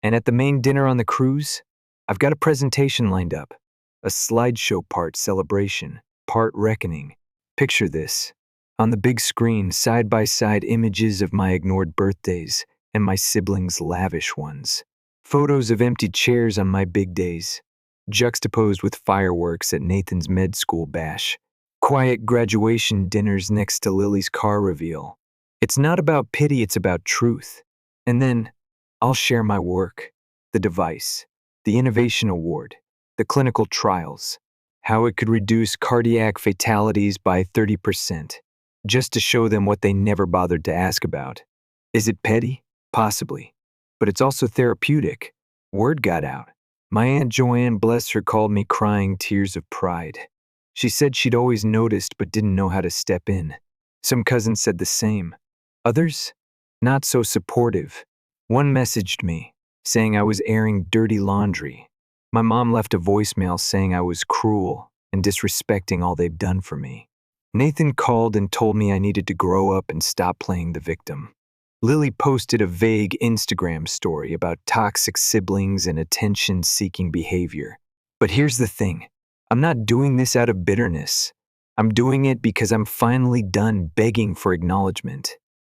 And at the main dinner on the cruise, I've got a presentation lined up. A slideshow part celebration, part reckoning. Picture this. On the big screen, side-by-side images of my ignored birthdays and my siblings' lavish ones. Photos of empty chairs on my big days, juxtaposed with fireworks at Nathan's med school bash. Quiet graduation dinners next to Lily's car reveal. It's not about pity, it's about truth. And then, I'll share my work, the device, the innovation award, the clinical trials, how it could reduce cardiac fatalities by 30%, just to show them what they never bothered to ask about. Is it petty? Possibly. But it's also therapeutic. Word got out. My Aunt Joanne, bless her, called me crying tears of pride. She said she'd always noticed but didn't know how to step in. Some cousins said the same. Others, not so supportive. One messaged me, saying I was airing dirty laundry. My mom left a voicemail saying I was cruel and disrespecting all they've done for me. Nathan called and told me I needed to grow up and stop playing the victim. Lily posted a vague Instagram story about toxic siblings and attention-seeking behavior. But here's the thing. I'm not doing this out of bitterness. I'm doing it because I'm finally done begging for acknowledgement.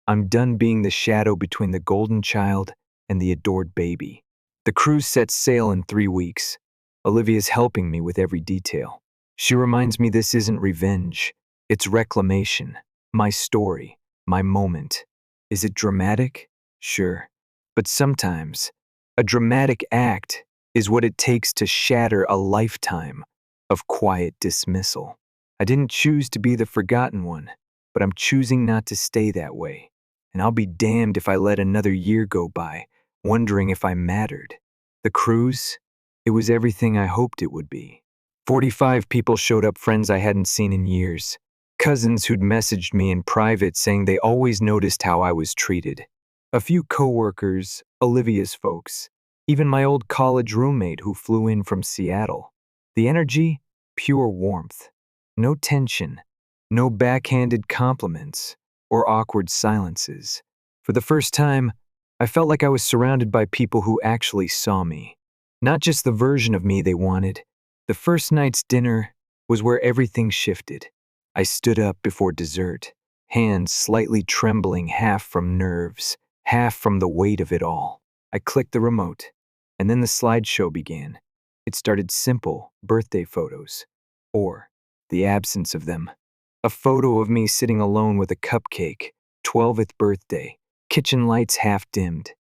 I'm done being the shadow between the golden child and the adored baby. The cruise sets sail in 3 weeks. Olivia's helping me with every detail. She reminds me this isn't revenge. It's reclamation. My story. My moment. Is it dramatic? Sure. But sometimes, a dramatic act is what it takes to shatter a lifetime of quiet dismissal. I didn't choose to be the forgotten one, but I'm choosing not to stay that way. And I'll be damned if I let another year go by, wondering if I mattered. The cruise? It was everything I hoped it would be. 45 people showed up, friends I hadn't seen in years. Cousins who'd messaged me in private saying they always noticed how I was treated. A few coworkers, Olivia's folks, even my old college roommate who flew in from Seattle. The energy? Pure warmth. No tension. No backhanded compliments or awkward silences. For the first time, I felt like I was surrounded by people who actually saw me. Not just the version of me they wanted. The first night's dinner was where everything shifted. I stood up before dessert, hands slightly trembling, half from nerves, half from the weight of it all. I clicked the remote, and then the slideshow began. It started simple, birthday photos, or the absence of them. A photo of me sitting alone with a cupcake, 12th birthday, kitchen lights half dimmed.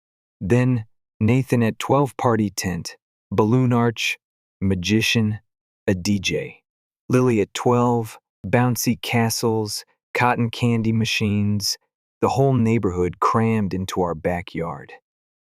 Then, Nathan at 12 party tent, balloon arch, magician, a DJ. Lily at 12, bouncy castles, cotton candy machines, the whole neighborhood crammed into our backyard.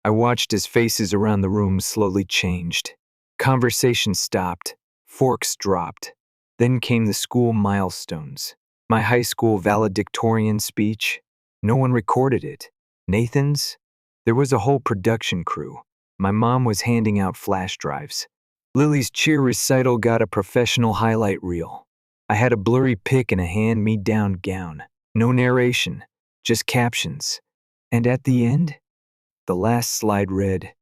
I watched as faces around the room slowly changed. Conversation stopped, forks dropped. Then came the school milestones. My high school valedictorian speech. No one recorded it. Nathan's? There was a whole production crew. My mom was handing out flash drives. Lily's cheer recital got a professional highlight reel. I had a blurry pic in a hand-me-down gown. No narration, just captions. And at the end, the last slide read,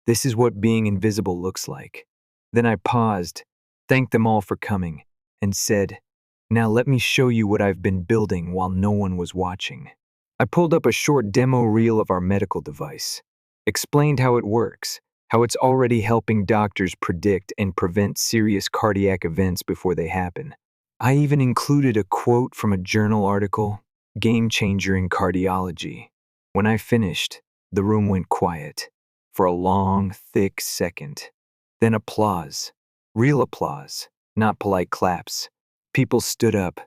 "This is what being invisible looks like." Then I paused, thanked them all for coming, and said, "Now let me show you what I've been building while no one was watching." I pulled up a short demo reel of our medical device, explained how it works, how it's already helping doctors predict and prevent serious cardiac events before they happen. I even included a quote from a journal article, "Game Changer in Cardiology." When I finished, the room went quiet for a long, thick second. Then applause. Real applause, not polite claps. People stood up.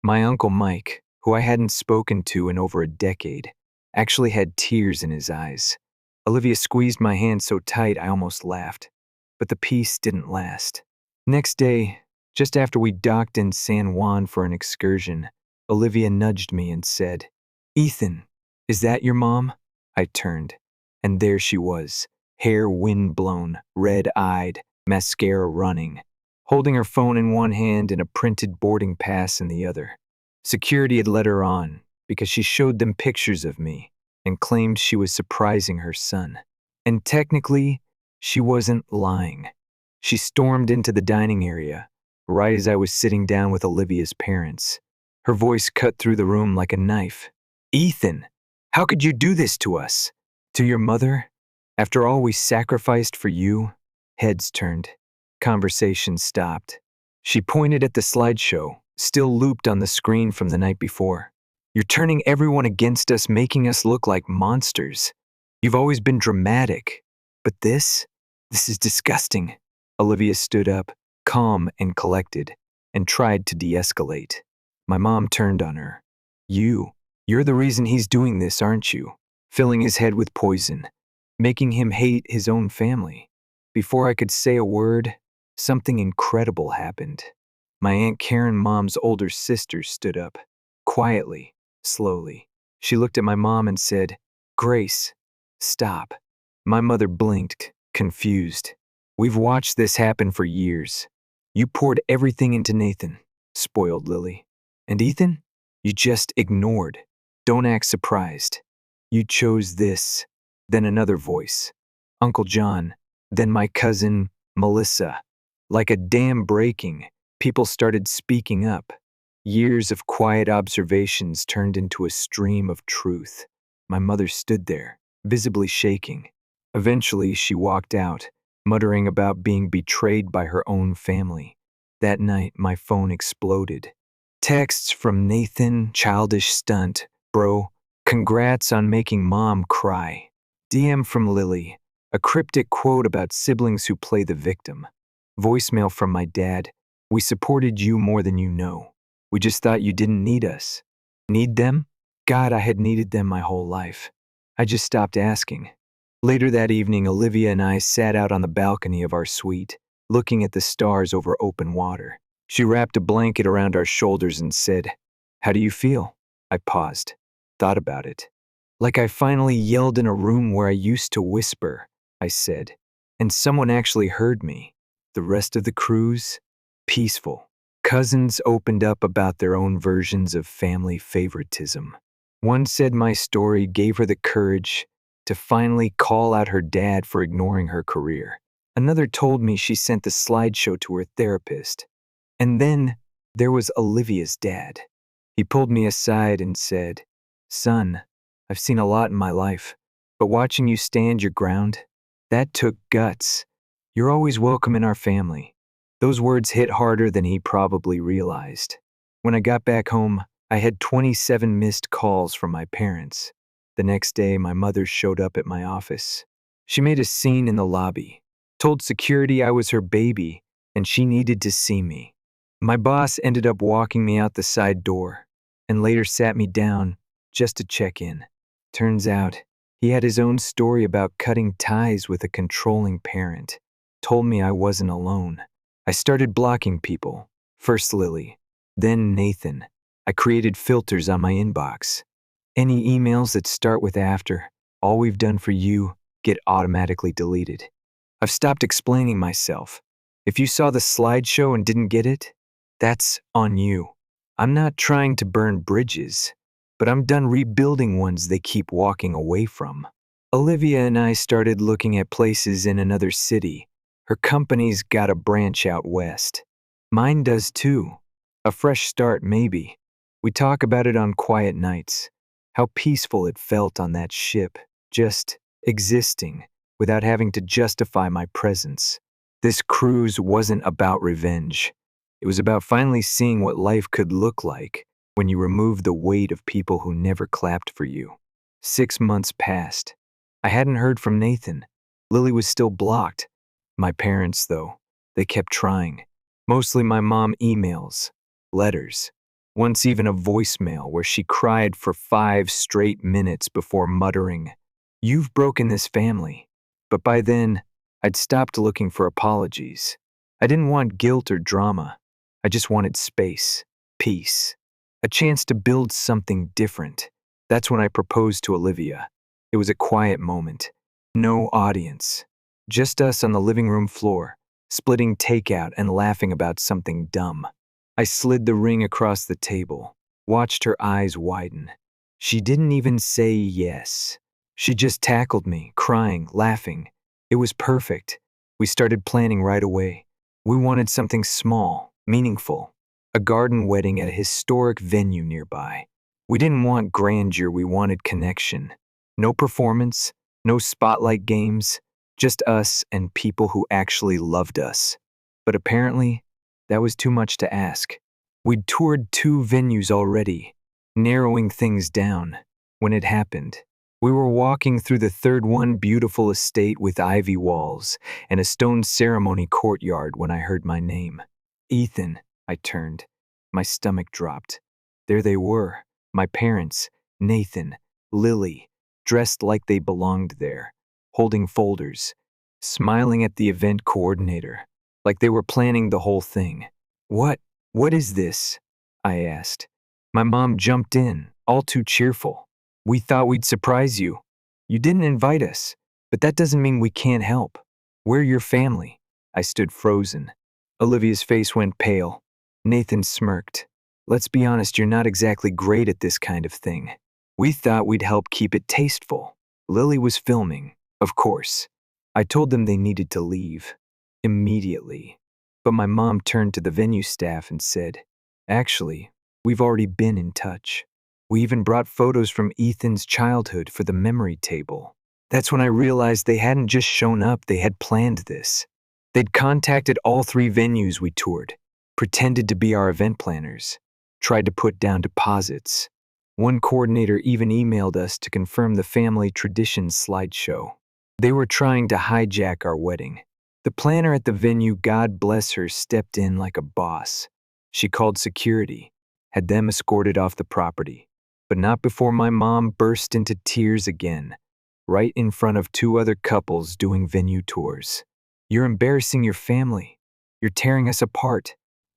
My Uncle Mike, who I hadn't spoken to in over a decade, actually had tears in his eyes. Olivia squeezed my hand so tight I almost laughed. But the peace didn't last. Next day, just after we docked in San Juan for an excursion, Olivia nudged me and said, "Ethan, is that your mom?" I turned, and there she was, hair wind-blown, red-eyed, mascara running, holding her phone in one hand and a printed boarding pass in the other. Security had let her on because she showed them pictures of me and claimed she was surprising her son. And technically, she wasn't lying. She stormed into the dining area, right as I was sitting down with Olivia's parents. Her voice cut through the room like a knife. "Ethan, how could you do this to us? To your mother? After all we sacrificed for you?" Heads turned. Conversation stopped. She pointed at the slideshow, still looped on the screen from the night before. "You're turning everyone against us, making us look like monsters. You've always been dramatic. But this is disgusting." Olivia stood up, calm and collected, and tried to de-escalate. My mom turned on her. You're the reason he's doing this, aren't you? Filling his head with poison, making him hate his own family." Before I could say a word, something incredible happened. My Aunt Karen, Mom's older sister, stood up. Quietly, slowly. She looked at my mom and said, "Grace, stop." My mother blinked, confused. "We've watched this happen for years. You poured everything into Nathan," spoiled Lily. "And Ethan? You just ignored. Don't act surprised. You chose this." Then another voice. Uncle John. Then my cousin, Melissa. Like a dam breaking, people started speaking up. Years of quiet observations turned into a stream of truth. My mother stood there, visibly shaking. Eventually, she walked out, muttering about being betrayed by her own family. That night, my phone exploded. Texts from Nathan, "Childish stunt, bro. Congrats on making mom cry." DM from Lily, a cryptic quote about siblings who play the victim. Voicemail from my dad, "We supported you more than you know. We just thought you didn't need us." Need them? God, I had needed them my whole life. I just stopped asking. Later that evening, Olivia and I sat out on the balcony of our suite, looking at the stars over open water. She wrapped a blanket around our shoulders and said, "How do you feel?" I paused, thought about it. "Like I finally yelled in a room where I used to whisper," I said, "and someone actually heard me." The rest of the cruise? Peaceful. Cousins opened up about their own versions of family favoritism. One said my story gave her the courage to finally call out her dad for ignoring her career. Another told me she sent the slideshow to her therapist. And then there was Olivia's dad. He pulled me aside and said, "Son, I've seen a lot in my life, but watching you stand your ground, that took guts. You're always welcome in our family." Those words hit harder than he probably realized. When I got back home, I had 27 missed calls from my parents. The next day, my mother showed up at my office. She made a scene in the lobby, told security I was her baby, and she needed to see me. My boss ended up walking me out the side door, and later sat me down just to check in. Turns out, he had his own story about cutting ties with a controlling parent. Told me I wasn't alone. I started blocking people. First Lily, then Nathan. I created filters on my inbox. Any emails that start with "after all we've done for you" get automatically deleted. I've stopped explaining myself. If you saw the slideshow and didn't get it, that's on you. I'm not trying to burn bridges, but I'm done rebuilding ones they keep walking away from. Olivia and I started looking at places in another city. Her company's got a branch out west. Mine does too. A fresh start, maybe. We talk about it on quiet nights. How peaceful it felt on that ship, just existing, without having to justify my presence. This cruise wasn't about revenge. It was about finally seeing what life could look like when you remove the weight of people who never clapped for you. 6 months passed. I hadn't heard from Nathan. Lily was still blocked. My parents, though, they kept trying. Mostly my mom emails, letters, once even a voicemail where she cried for 5 straight minutes before muttering, "You've broken this family." But by then, I'd stopped looking for apologies. I didn't want guilt or drama. I just wanted space, peace, a chance to build something different. That's when I proposed to Olivia. It was a quiet moment. No audience. Just us on the living room floor, splitting takeout and laughing about something dumb. I slid the ring across the table, watched her eyes widen. She didn't even say yes. She just tackled me, crying, laughing. It was perfect. We started planning right away. We wanted something small, meaningful, a garden wedding at a historic venue nearby. We didn't want grandeur, we wanted connection. No performance, no spotlight games, just us and people who actually loved us. But apparently, that was too much to ask. We'd toured 2 venues already, narrowing things down. When it happened, we were walking through the third one, beautiful estate with ivy walls and a stone ceremony courtyard, when I heard my name. "Ethan," I turned. My stomach dropped. There they were, my parents, Nathan, Lily, dressed like they belonged there, holding folders, smiling at the event coordinator, like they were planning the whole thing. What is this?" I asked. My mom jumped in, all too cheerful. "We thought we'd surprise you. You didn't invite us, but that doesn't mean we can't help. We're your family." I stood frozen. Olivia's face went pale. Nathan smirked. "Let's be honest, you're not exactly great at this kind of thing. We thought we'd help keep it tasteful." Lily was filming, of course. I told them they needed to leave. Immediately. But my mom turned to the venue staff and said, "Actually, we've already been in touch. We even brought photos from Ethan's childhood for the memory table." That's when I realized they hadn't just shown up, they had planned this. They'd contacted all 3 venues we toured, pretended to be our event planners, tried to put down deposits. One coordinator even emailed us to confirm the family traditions slideshow. They were trying to hijack our wedding. The planner at the venue, God bless her, stepped in like a boss. She called security, had them escorted off the property, but not before my mom burst into tears again, right in front of 2 other couples doing venue tours. "You're embarrassing your family. You're tearing us apart."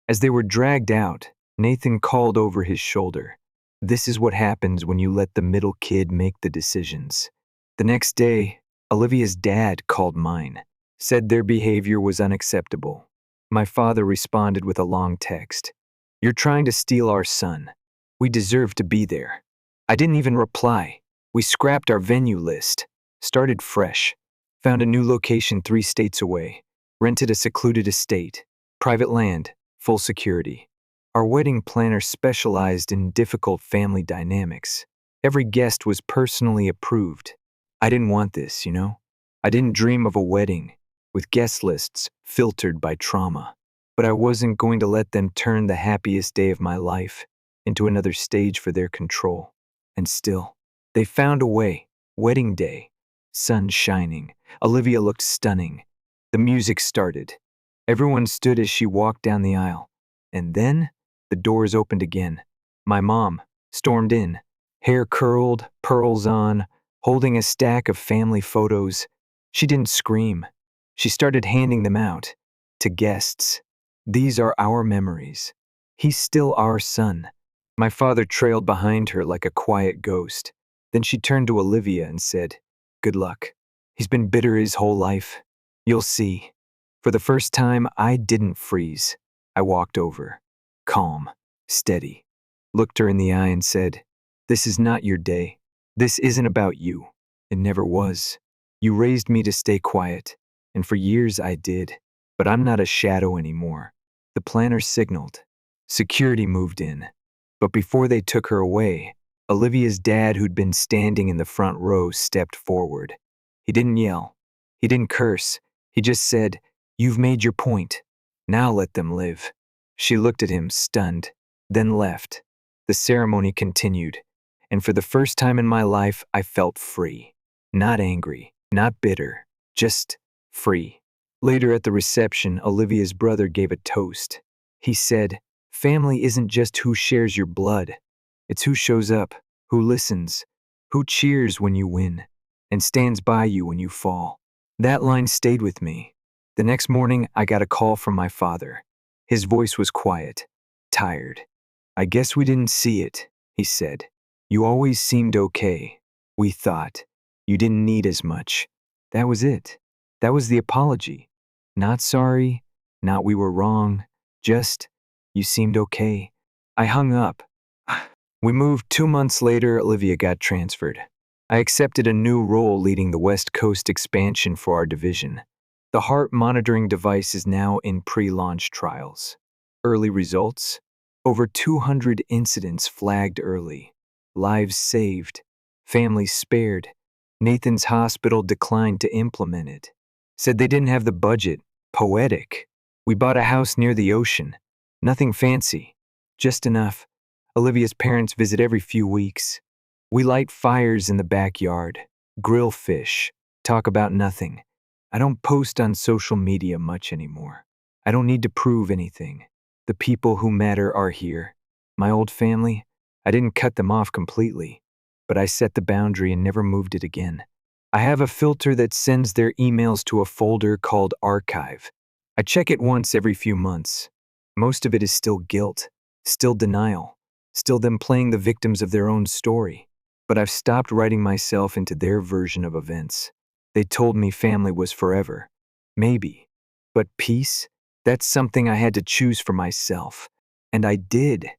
As they were dragged out, Nathan called over his shoulder, "This is what happens when you let the middle kid make the decisions." The next day, Olivia's dad called mine, said their behavior was unacceptable. My father responded with a long text. "You're trying to steal our son. We deserve to be there." I didn't even reply. We scrapped our venue list, started fresh, found a new location 3 states away, rented a secluded estate, private land, full security. Our wedding planner specialized in difficult family dynamics. Every guest was personally approved. I didn't want this, you know? I didn't dream of a wedding with guest lists filtered by trauma. But I wasn't going to let them turn the happiest day of my life into another stage for their control. And still, they found a way. Wedding day, sun shining. Olivia looked stunning. The music started. Everyone stood as she walked down the aisle. And then, the doors opened again. My mom stormed in, hair curled, pearls on, holding a stack of family photos. She didn't scream. She started handing them out to guests. These are our memories. He's still our son. My father trailed behind her like a quiet ghost. Then she turned to Olivia and said, "Good luck. He's been bitter his whole life. You'll see." For the first time, I didn't freeze. I walked over, calm, steady, looked her in the eye and said, "This is not your day. This isn't about you. It never was. You raised me to stay quiet, and for years I did, but I'm not a shadow anymore." The planner signaled. Security moved in. But before they took her away, Olivia's dad, who'd been standing in the front row, stepped forward. He didn't yell. He didn't curse. He just said, "You've made your point. Now let them live." She looked at him, stunned, then left. The ceremony continued, and for the first time in my life, I felt free. Not angry, not bitter, just free. Later at the reception, Olivia's brother gave a toast. He said, "Family isn't just who shares your blood. It's who shows up, who listens, who cheers when you win, and stands by you when you fall." That line stayed with me. The next morning, I got a call from my father. His voice was quiet, tired. "I guess we didn't see it," he said. "You always seemed okay. We thought you didn't need as much." That was it. That was the apology. Not sorry, not we were wrong, just, "You seemed okay." I hung up. We moved 2 months later. Olivia got transferred. I accepted a new role leading the West Coast expansion for our division. The heart monitoring device is now in pre-launch trials. Early results? Over 200 incidents flagged early. Lives saved. Families spared. Nathan's hospital declined to implement it. Said they didn't have the budget. Poetic. We bought a house near the ocean. Nothing fancy. Just enough. Olivia's parents visit every few weeks. We light fires in the backyard. Grill fish. Talk about nothing. I don't post on social media much anymore. I don't need to prove anything. The people who matter are here. My old family, I didn't cut them off completely, but I set the boundary and never moved it again. I have a filter that sends their emails to a folder called Archive. I check it once every few months. Most of it is still guilt, still denial, still them playing the victims of their own story. But I've stopped writing myself into their version of events. They told me family was forever. Maybe. But peace? That's something I had to choose for myself. And I did.